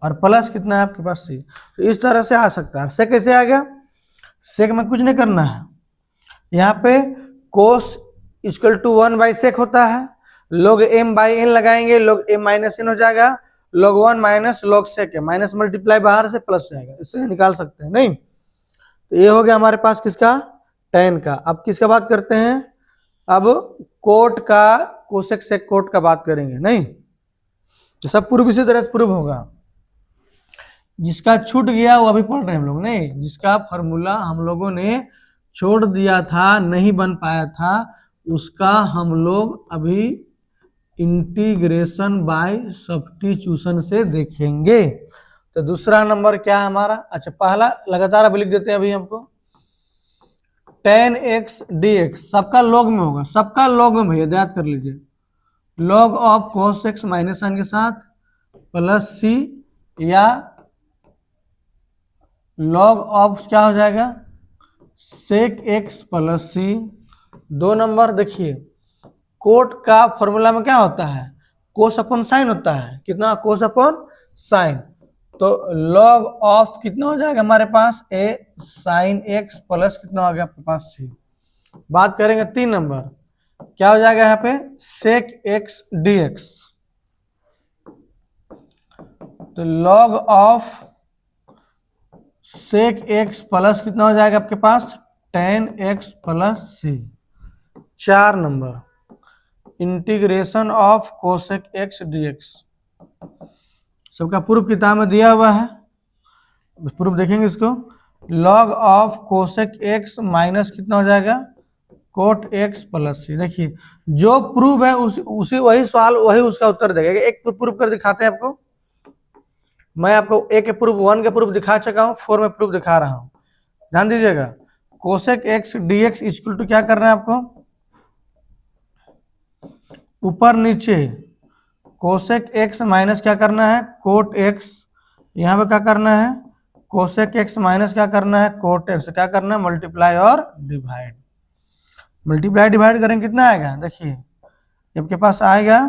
और प्लस कितना है आपके पास सी। तो इस तरह से आ सकता है। सेक कैसे आ गया, सेक में कुछ नहीं करना है, यहाँ पे कोस इक्वल टू 1/सेक होता है, log m बाई एन लगाएंगे, log m माइनस एन हो जाएगा, log 1 माइनस log सेक है, माइनस मल्टीप्लाई बाहर से प्लस जाएगा, इससे निकाल सकते हैं नहीं। तो ये हो गया हमारे पास किसका, tan का। अब किसका बात करते हैं, अब कोट का, कोसेक सेक कोट का बात करेंगे नहीं। तो सब प्रूफ इसी तरह से प्रूफ होगा। जिसका छूट गया वो अभी पढ़ रहे हैं हम लोग नहीं, जिसका फॉर्मूला हम लोगों ने छोड़ दिया था, नहीं बन पाया था, उसका हम लोग अभी इंटीग्रेशन बाय सब्स्टिट्यूशन से देखेंगे। तो दूसरा नंबर क्या है हमारा, अच्छा पहला लगातार अभी लिख देते हैं अभी हमको, tan x dx सबका लॉग में होगा, सबका लॉग में भैया याद कर लीजिए, log of cos x minus sine के साथ प्लस सी, या लॉग ऑफ क्या हो जाएगा, सेक एक्स प्लस सी। 2 नंबर देखिए, कोट का फॉर्मूला में क्या होता है, कोस अपॉन साइन होता है, कितना कोस अपॉन साइन। तो लॉग ऑफ कितना हो जाएगा हमारे पास, ए साइन एक्स प्लस कितना हो गया आपके पास सी। बात करेंगे 3 नंबर, क्या हो जाएगा यहाँ पे, सेक एक्स डी एक्स। तो log of sec x plus कितना हो जाएगा आपके पास, tan x plus c. 4 number, integration of cosec x dx, सबका प्रूफ किताब में दिया हुआ है, प्रूफ देखेंगे इसको। Log of cosec x minus कितना हो जाएगा, कोट एक्स प्लस सी। देखिए जो प्रूफ है उसी वही सवाल वही उसका उत्तर देगा। एक प्रूफ कर दिखाते हैं आपको, मैं आपको एक के प्रूफ 1 के प्रूफ दिखा चुका हूँ, 4 में प्रूफ दिखा रहा हूँ, ध्यान दीजिएगा। Cosec x dx equal to क्या करना है आपको, ऊपर नीचे कोसेक एक्स माइनस क्या करना है, कोट एक्स, यहाँ पे क्या करना है, कोसेक एक्स माइनस क्या करना है, कोट एक्स, क्या करना है, मल्टीप्लाई और डिवाइड। मल्टीप्लाई डिवाइड करेंगे कितना आएगा, देखिए आपके पास आएगा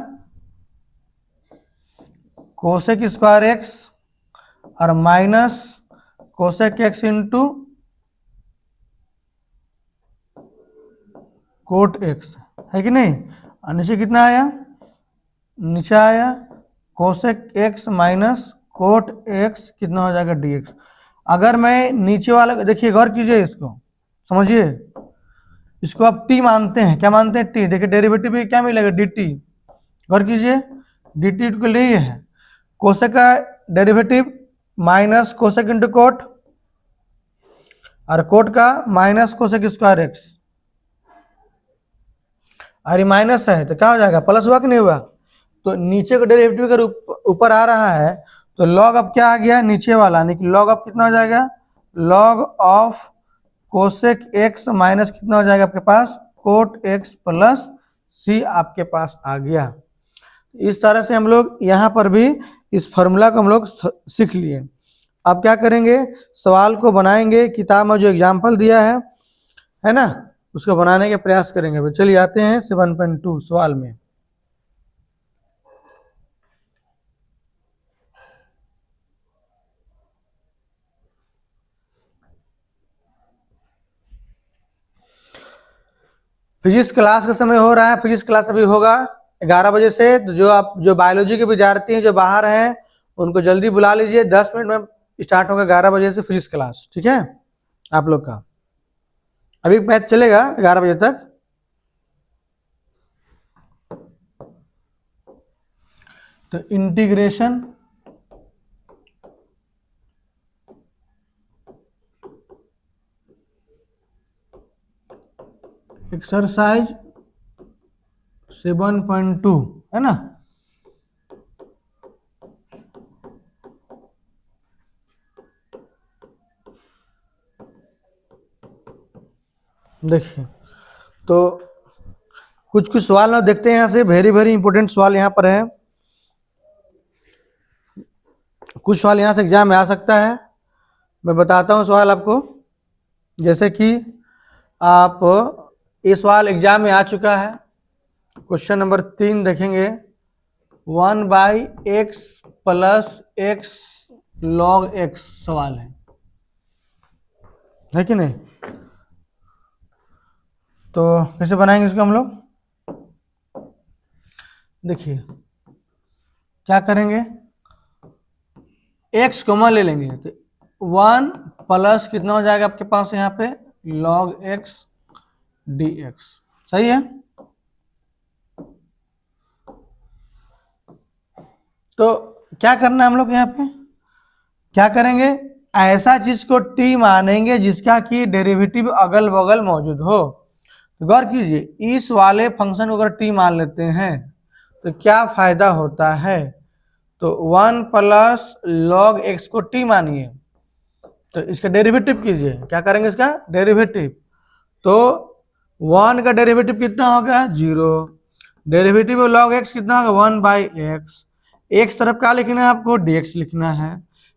कोसेक स्क्वायर एक्स और minus cosec x into cot x, है कि नहीं। और नीचे कितना आया, नीचे आया cosec x minus cot x कितना हो जाएगा dx। अगर मैं नीचे वाला देखिए, गौर कीजिए, इसको समझिए, इसको आप t मानते हैं, क्या मानते हैं t, देखिए डेरिवेटिव में क्या मिलेगा dt, गौर कीजिए dt को ले है, कोसेक का derivative minus cosec into coat, और कोट का माइनस कोसेक स्क्वायर एक्स, और माइनस है तो क्या हो जाएगा, प्लस हुआ कि नहीं हुआ। तो नीचे का डेरिवेटिव अगर ऊपर आ रहा है तो लॉग अब क्या आ गया, नीचे वाला, यानी कि लॉग अब कितना हो जाएगा, log of cosec x minus कितना हो जाएगा आपके पास, कोट एक्स प्लस सी आपके पास आ गया। इस तरह से हम लोग यहाँ पर भी इस फॉर्मूला को हम लोग सीख लिए। अब क्या करेंगे, सवाल को बनाएंगे, किताब में जो एग्जाम्पल दिया है ना, उसको बनाने के प्रयास करेंगे। चलिए आते हैं 7.2 सवाल में। फिजिक्स क्लास का समय हो रहा है, फिजिक्स क्लास अभी होगा 11 बजे से। तो जो बायोलॉजी के विद्यार्थी हैं जो बाहर हैं उनको जल्दी बुला लीजिए। 10 मिनट में स्टार्ट होगा 11 बजे से फिजिक्स क्लास, ठीक है आप लोग का। अभी मैच चलेगा 11 बजे तक। तो इंटीग्रेशन एक्सरसाइज 7.2 है ना। देखिए तो कुछ सवाल ना देखते हैं यहाँ से, वेरी वेरी इंपॉर्टेंट सवाल यहाँ पर है। कुछ सवाल यहाँ से एग्जाम में आ सकता है, मैं बताता हूँ सवाल आपको। जैसे कि आप ये सवाल एग्जाम में आ चुका है, क्वेश्चन नंबर 3 देखेंगे। 1/x + x log x सवाल है कि नहीं। तो कैसे बनाएंगे इसको हम लोग, देखिए क्या करेंगे, x कॉमन ले लेंगे तो 1 प्लस कितना हो जाएगा आपके पास यहाँ पे log x dx, सही है। तो क्या करना है हम लोग यहाँ पे, क्या करेंगे, ऐसा चीज को t मानेंगे जिसका कि डेरिवेटिव अगल बगल मौजूद हो। तो गौर कीजिए, इस वाले फंक्शन को अगर t मान लेते हैं तो क्या फायदा होता है। तो 1 प्लस log x को t मानिए, तो इसका डेरिवेटिव कीजिए। क्या करेंगे इसका डेरिवेटिव, तो 1 का डेरिवेटिव कितना होगा 0, डेरिवेटिव log x कितना होगा 1/x, x तरफ क्या लिखना है आपको dx लिखना है,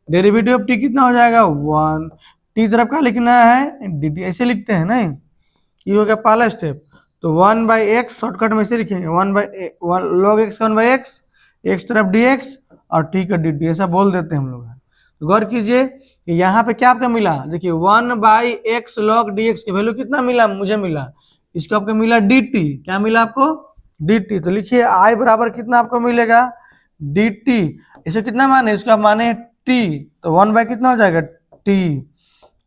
डेरिवेटिव ऑफ t कितना हो जाएगा 1, t तरफ क्या लिखना है dt, ऐसे लिखते हैं नहीं। ये हो गया पहला स्टेप। तो 1/x शॉर्टकट में से लिखेंगे 1 log x 1/x, x तरफ dx और t का dt, ऐसा बोल देते हैं हम लोग। तो गौर कीजिए कि यहाँ पे क्या आपका मिला, देखिए 1/x log dx की वैल्यू कितना मिला, मुझे मिला, इसको आपको मिला dt, क्या मिला आपको dt। तो लिखिए i बराबर कितना आपको मिलेगा dt, इसे कितना माने, इसको आप माने t, तो 1 कितना हो जाएगा t,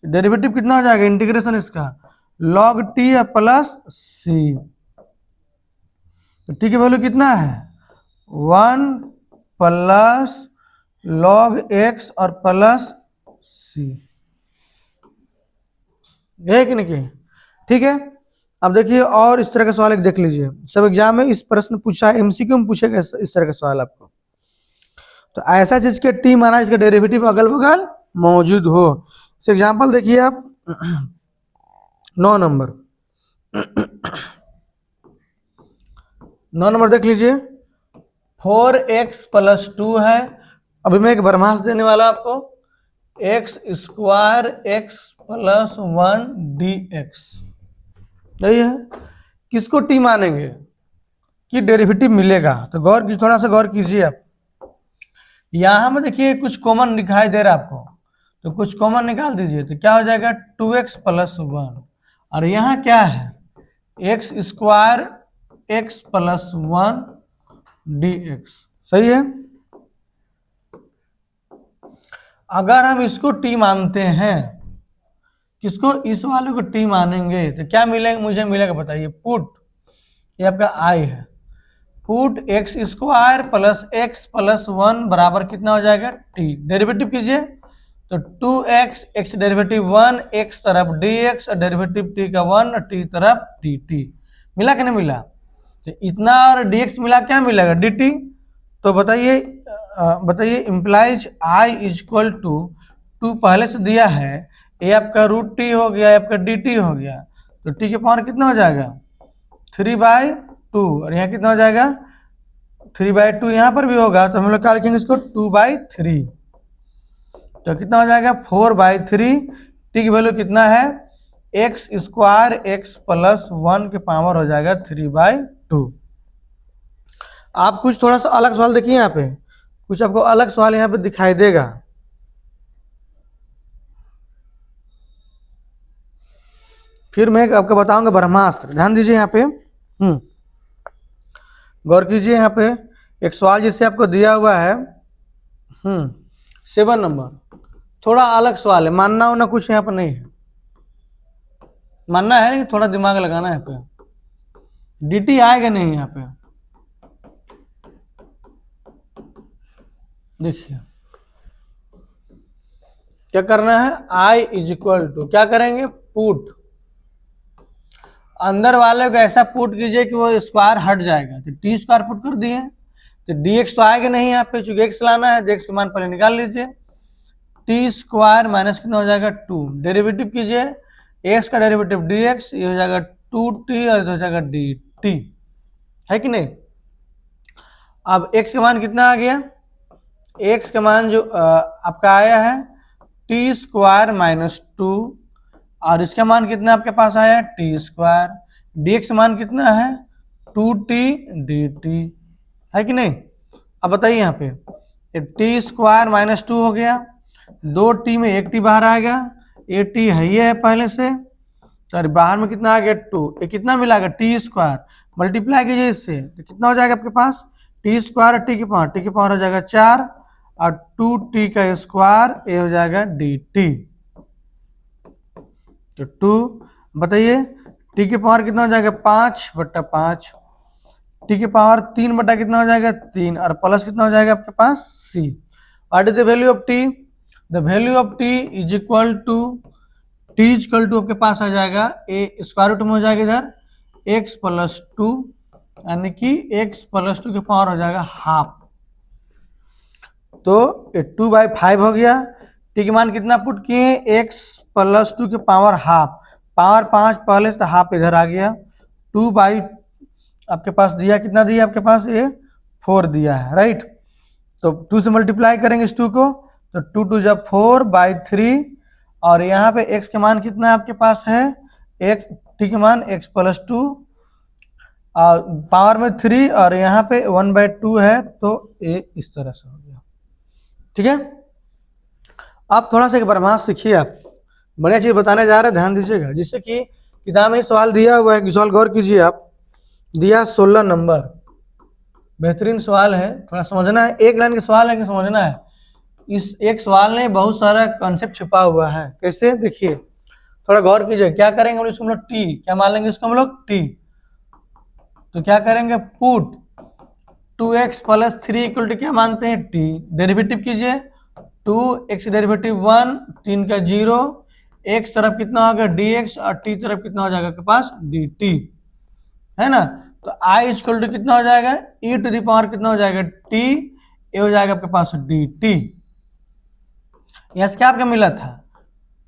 डेरिवेटिव कितना हो जाएगा इंटीग्रेशन इसका log t प्लस c, तो t की वैल्यू कितना है 1 प्लस log x और प्लस c, है कि नहीं, ठीक है। अब देखिए और इस तरह का सवाल एक देख लीजिए, सब एग्जाम में इस प्रश्न पूछा है, एमसीक्यू में पूछेगा इस तरह का सवाल आपको। तो ऐसा चीज के टी माना इसका डेरिवेटिव अगल बगल मौजूद हो। इस एग्जाम्पल देखिए आप 9 नंबर 9 नंबर देख लीजिए, 4x + 2 है। अभी मैं एक बरमास देने वाला आपको, x² x + 1 dx, यही है। किसको t मानेंगे कि डेरिवेटिव मिलेगा, तो थोड़ा सा गौर कीजिए आप। यहां में देखिए कुछ कॉमन दिखाई दे रहा है आपको, तो कुछ कॉमन निकाल दीजिए, तो क्या हो जाएगा 2x + 1, और यहाँ क्या है x² x + 1 dx, सही है। अगर हम इसको t मानते हैं, किसको, इस वाले को t मानेंगे, तो क्या मिलेगा, मुझे मिलेगा बताइए, पुट, ये आपका i है, पुट x² + x + 1 बराबर कितना हो जाएगा t, डेरिवेटिव कीजिए, तो 2x x डेरिवेटिव 1 x तरफ dx और डेरिवेटिव t का 1 t तरफ dt, मिला कि नहीं मिला। तो इतना और dx मिला, क्या मिलेगा dt। तो बताइए इम्प्लाइज i = 2 पहले से दिया है, ये आपका √t हो गया, आपका dt हो गया, तो t के पावर कितना हो जाएगा 3/2, और यहाँ कितना हो जाएगा 3/2 यहाँ पर भी होगा, तो हम लोग क्या लिखेंगे इसको 2/3। तो कितना हो जाएगा 4/3। टी की वैल्यू कितना है x² x+1 के पावर हो जाएगा 3/2। आप कुछ थोड़ा सा अलग सवाल देखिए, यहाँ पे कुछ आपको अलग सवाल यहाँ पे दिखाई देगा। फिर मैं आपको बताऊंगा ब्रह्मास्त्र। ध्यान दीजिए यहाँ पे, गौर कीजिए। यहाँ पे एक सवाल जिससे आपको दिया हुआ है 7 नंबर, थोड़ा अलग सवाल है, मानना उना कुछ यहाँ पर नहीं है, मानना है नहीं, थोड़ा दिमाग लगाना है यहाँ पे। dt आएगा नहीं यहाँ पे, देखिए क्या करना है, I क्या करेंगे, पुट अंदर वाले को ऐसा पुट कीजिए कि वो स्क्वायर हट जाएगा, तो t² पुट कर दिए, तो dx तो आएगा नहीं यहाँ पे, चूंकि x लाना है, x के मान पहले निकाल लीजिए। t² माइनस कितना हो जाएगा 2, डेरिवेटिव कीजिए, x का डेरिवेटिव dx, ये हो जाएगा 2t और हो जाएगा dt, है कि नहीं। अब x का मान कितना आ गया, x का मान जो आपका आया है t² - 2, और इसका मान कितना आपके पास आया t², dx मान कितना है 2t dt, है कि नहीं। अब बताइए यहाँ पे t² - 2 हो गया, 2t में 1t बाहर आ गया, ये t है ये है पहले से, सॉरी बाहर में कितना आ गया 2, ये कितना मिलाएगा t², मल्टीप्लाई कीजिए इससे, तो कितना हो जाएगा आपके पास t² और t की पावर हो जाएगा 4 और 2t का स्क्वायर, ये हो जाएगा dt। तो 2 बताइए t की पावर कितना हो जाएगा 5/5, t की पावर 3 कितना हो जाएगा 3, और प्लस कितना हो जाएगा आपके पास c। What is the value of t, the value of t is equal to आपके पास आ जाएगा a स्क्वायर रूट में हो जाएगा इधर x+2, यानी कि x+2 की पावर हो जाएगा हाफ, तो 2/5 हो गया। t के मान कितना पुट किए, x+2 की पावर हाफ, पावर 5 पहले से, हाफ इधर आ गया, 2 बाई आपके पास दिया, कितना दिया आपके पास, ये 4 दिया है, राइट। तो 2 से मल्टीप्लाई करेंगे इस 2 को, तो 2 2 जब 4/3, और यहाँ पे x के मान कितना आपके पास है, t के मान x+2 और पावर में 3, और यहाँ पे 1/2 है, तो ये इस तरह से हो गया, ठीक है। आप थोड़ा सा एक ब्रह्मास्त्र सीखिए, आप बढ़िया चीज बताने जा रहे हैं, ध्यान दीजिएगा, जिससे कि किताब में सवाल दिया हुआ है, सवाल गौर कीजिए आप, दिया 16 नंबर, बेहतरीन सवाल है, थोड़ा समझना है, एक लाइन के सवाल है कि समझना है। इस एक सवाल में बहुत सारा कॉन्सेप्ट छिपा हुआ है, कैसे देखिए, थोड़ा गौर कीजिए। क्या करेंगे हम इसको, हम लोग टी क्या मान लेंगे इसको हम लोग टी, तो क्या करेंगे पुट 2x + 3 = क्या मानते हैं t, डेरिवेटिव कीजिए, 2x डेरिवेटिव 1, 3 का 0, x तरफ कितना होगा dx और t तरफ कितना हो जाएगा आपके पास dt, है ना। तो I = कितना हो जाएगा e⁻ कितना हो जाएगा t, ये हो जाएगा आपके पास dt। यहाँ से क्या आपका मिला था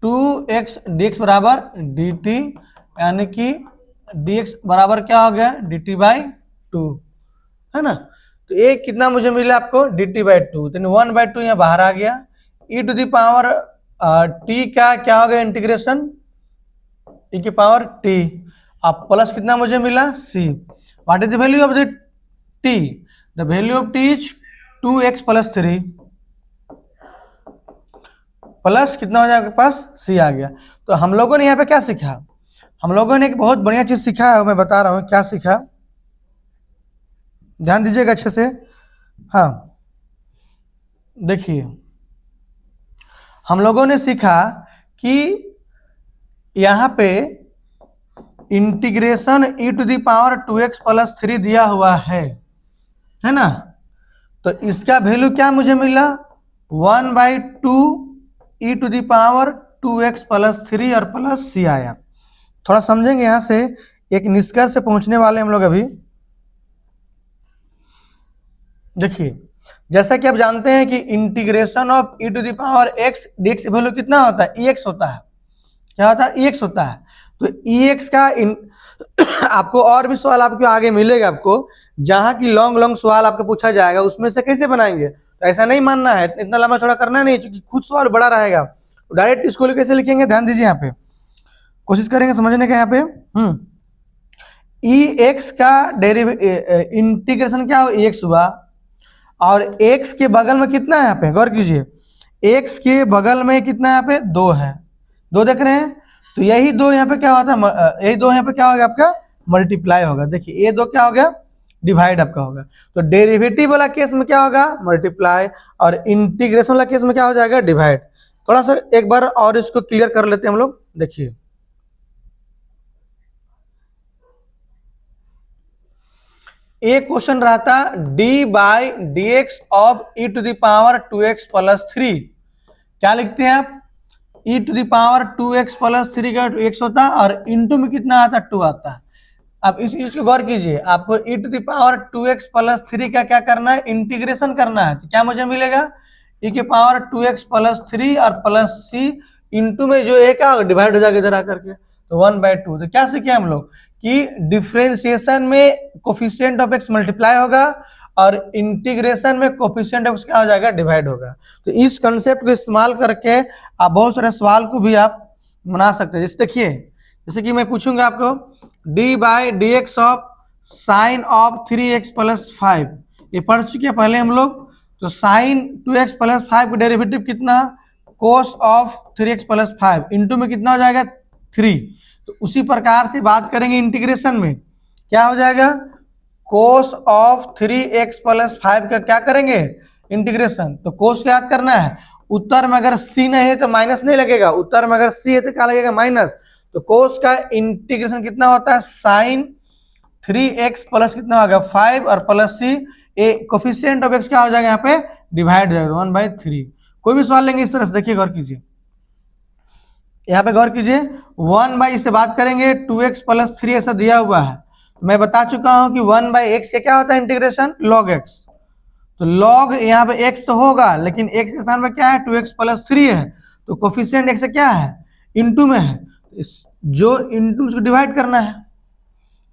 2x dx बराबर dt, यानी कि dx बराबर क्या हो गया dt/2, है ना। तो ये कितना मुझे मिला आपको dt/2, तो 1/2 यहाँ बाहर आ गया, e⁻t का क्या हो गया इंटीग्रेशन e⁻t, अब प्लस कितना मुझे मिला c। What is the value of the t, the value of t is 2x + 3 plus कितना हो जाएगा आपके पास c आ गया। तो हम लोगों ने यहाँ पे क्या सीखा, हम लोगों ने एक बहुत बढ़िया चीज सीखा है, मैं बता रहा हूँ क्या सीखा, ध्यान दीजिएगा अच्छे से। हाँ देखिए, हम लोगों ने सीखा कि यहाँ पे इंटीग्रेशन e⁻2x + 3 दिया हुआ है ना, तो इसका वैल्यू क्या मुझे मिला 1/2 e⁻2x + 3 और प्लस c आया। थोड़ा समझेंगे, यहां से एक निष्कर्ष से पहुंचने वाले हम लोग अभी। देखिए, जैसा कि आप जानते हैं कि integration of e⁻x dx value कितना होता है ex होता है, क्या होता है ex होता है। तो ई एक्स का आपको और भी सवाल आपको आगे मिलेगा, आपको जहां की लॉन्ग लॉन्ग सवाल आपको पूछा जाएगा उसमें से कैसे बनाएंगे, तो ऐसा नहीं मानना है, इतना लंबा थोड़ा करना नहीं, क्योंकि खुद सवाल बड़ा रहेगा। तो डायरेक्ट इसको कैसे लिखेंगे, ध्यान दीजिए, यहाँ पे कोशिश करेंगे समझने का। यहाँ पे ई एक्स का इंटीग्रेशन क्या हो, एक्स हुआ, और एक्स के बगल में कितना है, यहाँ पे गौर कीजिए, एक्स के बगल में कितना यहाँ पे 2 है, 2 देख रहे हैं, तो यही 2 यहाँ पे क्या होता है, यही 2 यहाँ पे क्या होगा आपका मल्टीप्लाई होगा। देखिए ये 2 क्या हो गया, डिवाइड आपका होगा। तो डेरिवेटिव वाला केस में क्या होगा, मल्टीप्लाई, और इंटीग्रेशन वाला केस में क्या हो जाएगा, डिवाइड। थोड़ा सा एक बार और इसको क्लियर कर लेते हैं हम लोग। देखिए एक क्वेश्चन रहता d by d x of e to the power 2x plus 3, क्या लिखते हैं आप, e to the power 2x plus 3 का x होता है और इंटू में कितना आता है, 2 आता है। अब इस चीज को गौर कीजिए, आपको e to the power 2x plus 3 का क्या करना है, इंटीग्रेशन करना है। तो क्या मुझे मिलेगा, e की पावर 2x प्लस 3 और प्लस c इंटू में जो a क्या डिवाइड हो जाएगा इधर आकर के, तो 1/2। तो क्या सीखे हम लोग कि डिफरेंशिएशन में कोफिशिएंट ऑफ x मल्टीप्लाई होगा और इंटीग्रेशन में कोफिशिएंट ऑफ x क्या हो जाएगा, डिवाइड होगा। तो इस कंसेप्ट को इस्तेमाल करके आप बहुत सारे सवाल को भी आप बना सकते हैं। जैसे देखिए, जैसे कि मैं पूछूंगा आपको D by d x of sine of 3x plus 5, ये पढ़ चुके हैं पहले हम लोग। तो साइन 2x प्लस 5 का डेरिवेटिव कितना, cos of 3x plus 5 into में कितना हो जाएगा, 3। तो उसी प्रकार से बात करेंगे इंटीग्रेशन में, क्या हो जाएगा, कोस ऑफ 3x प्लस 5 का क्या करेंगे, इंटीग्रेशन। तो कोस क्या याद करना है, उत्तर में अगर c नहीं है तो माइनस नहीं लगेगा, उत्तर में अगर c है तो क्या लगेगा, माइनस। तो कोस का इंटीग्रेशन कितना होता है, साइन 3x प्लस कितना होगा 5 और plus c, A coefficient of x क्या हो जाएगा, यहाँ पे डिवाइड हो जाएगा 1/3। कोई भी सवाल लेंगे इस तरह से, देखिए गौर कीजिए, यहाँ पे गौर कीजिए 1/, इससे बात करेंगे 2x प्लस 3 ऐसा दिया हुआ है। मैं बता चुका हूं कि 1/x से क्या होता है इंटीग्रेशन, log x। तो log यहाँ पे x तो होगा, लेकिन x के स्थान में क्या है, 2x प्लस 3 है, तो कोफिशिएंट x से क्या है, इंटू में है, जो इंटू उसको डिवाइड करना है,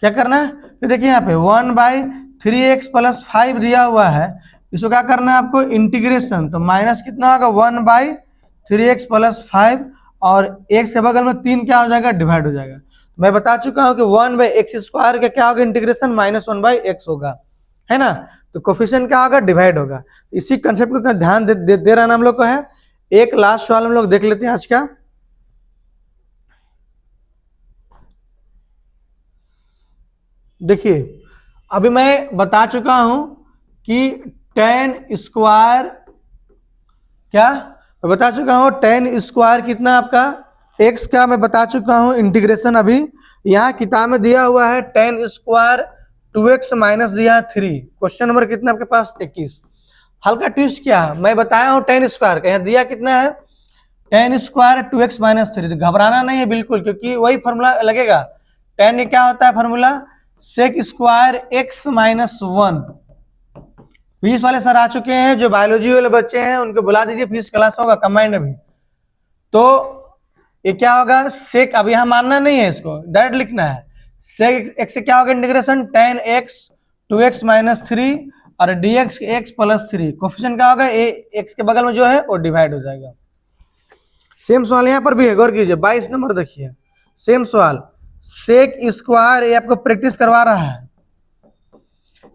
क्या करना है। तो देखिए यहाँ पे 1/3x प्लस 5 दिया हुआ है, इसको क्या करना है आपको, इंटीग्रेशन। तो माइनस कितना होगा, 1/3x प्लस 5 और x के बगल में 3 क्या हो जाएगा, डिवाइड हो जाएगा। मैं बता चुका हूं कि 1/x² का क्या होगा इंटीग्रेशन, -1/x होगा, है ना। तो कोफिशिएंट क्या होगा, डिवाइड होगा। इसी कंसेप्ट को ध्यान दे रहना हम लोग को है। एक लास्ट सवाल हम लोग देख लेते हैं आज का। देखिए अभी मैं बता चुका हूं कि tan स्क्वायर क्या, मैं बता चुका हूं tan स्क्वायर कितना आपका x का, मैं बता चुका हूं इंटीग्रेशन। अभी यहाँ किताब में दिया हुआ है tan स्क्वायर 2x माइनस दिया 3, क्वेश्चन नंबर कितना आपके पास 21। हल्का ट्विस्ट क्या है, मैं बताया हूं tan स्क्वायर का, यहाँ दिया कितना है, tan स्क्वायर 2x माइनस 3। तो घबराना नहीं है बिल्कुल, क्योंकि वही फॉर्मूला लगेगा। tan क्या होता है formula, sec square x minus 1। Fees वाले सर आ चुके हैं, जो बायोलॉजी वाले बच्चे हैं उनको बुला दीजिए, फीस क्लास होगा कंबाइंड में भी। तो ये क्या होगा, सेक, अब यहाँ मानना नहीं है, इसको डायरेक्ट लिखना है। सेक x से क्या होगा integration, tan x 2x minus 3 और dx x प्लस 3, कोफिशिएंट क्या होगा, x के बगल में जो है वो डिवाइड हो जाएगा। सेम सवाल यहाँ पर भी है, गौर कीजिए 22 नंबर देखिए, सेम सवाल, सेक स्क्वायर, ये आपको प्रैक्टिस करवा रहा है।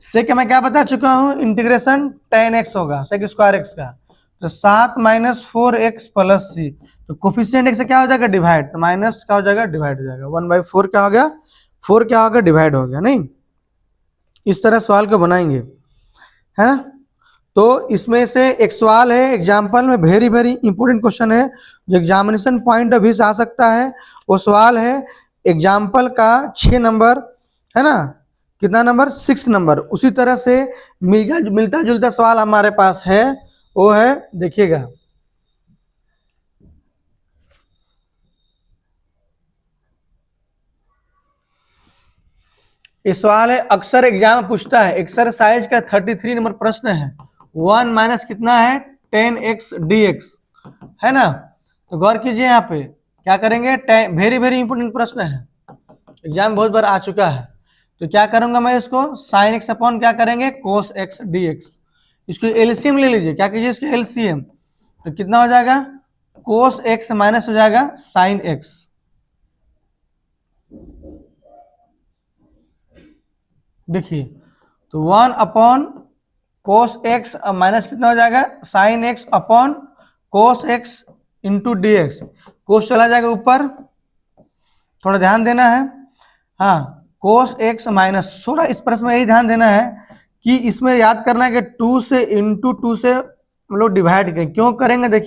सेक मैं क्या बता चुका हूं, इंटीग्रेशन tan x होगा सेक स्क्वायर x का, तो 7 माइनस 4x प्लस c, तो कोफिशिएंट x से क्या हो जाएगा, डिवाइड, तो माइनस क्या हो जाएगा, डिवाइड हो जाएगा, 1/4 क्या हो गया, 4 क्या होगा, डिवाइड हो गया। नहीं, इस तरह सवाल को बनाएंगे, है ना। तो इसमें से एक सवाल है एग्जाम्पल में, वेरी वेरी इंपॉर्टेंट क्वेश्चन है, जो एग्जामिनेशन पॉइंट ऑफ व्यू से आ सकता है। वो सवाल है एग्जाम्पल का 6 नंबर, है ना, कितना नंबर, 6 नंबर। उसी तरह से मिलता जुलता सवाल हमारे पास है, वो है, देखिएगा ये सवाल है, अक्सर एग्जाम में पूछता है, एक्सरसाइज का 33 नंबर प्रश्न है, 1 माइनस कितना है, tan x dx, है ना। तो गौर कीजिए यहाँ पे क्या करेंगे, वेरी वेरी इंपोर्टेंट प्रश्न है, एग्जाम बहुत बार आ चुका है। तो क्या करूंगा मैं इसको, साइन एक्स अपॉन क्या करेंगे, कोस एक्स डी एक्स। इसको एलसीएम ले लीजिए, क्या कीजिए इसको एलसीएम, तो कितना हो जाएगा, कोस एक्स माइनस हो जाएगा साइन एक्स। देखिए तो 1 अपॉन कोस एक्स माइनस कितना हो जाएगा, sine x upon cos x into d x. Cos चला जाएगा ऊपर, थोड़ा ध्यान देना है। हाँ, कोस एक्स माइनस, थोड़ा इस प्रश्न में यही ध्यान देना है कि इसमें याद करना है कि 2 से इंटू 2 से हम लोग डिवाइड करें, क्यों करेंगे देखिए।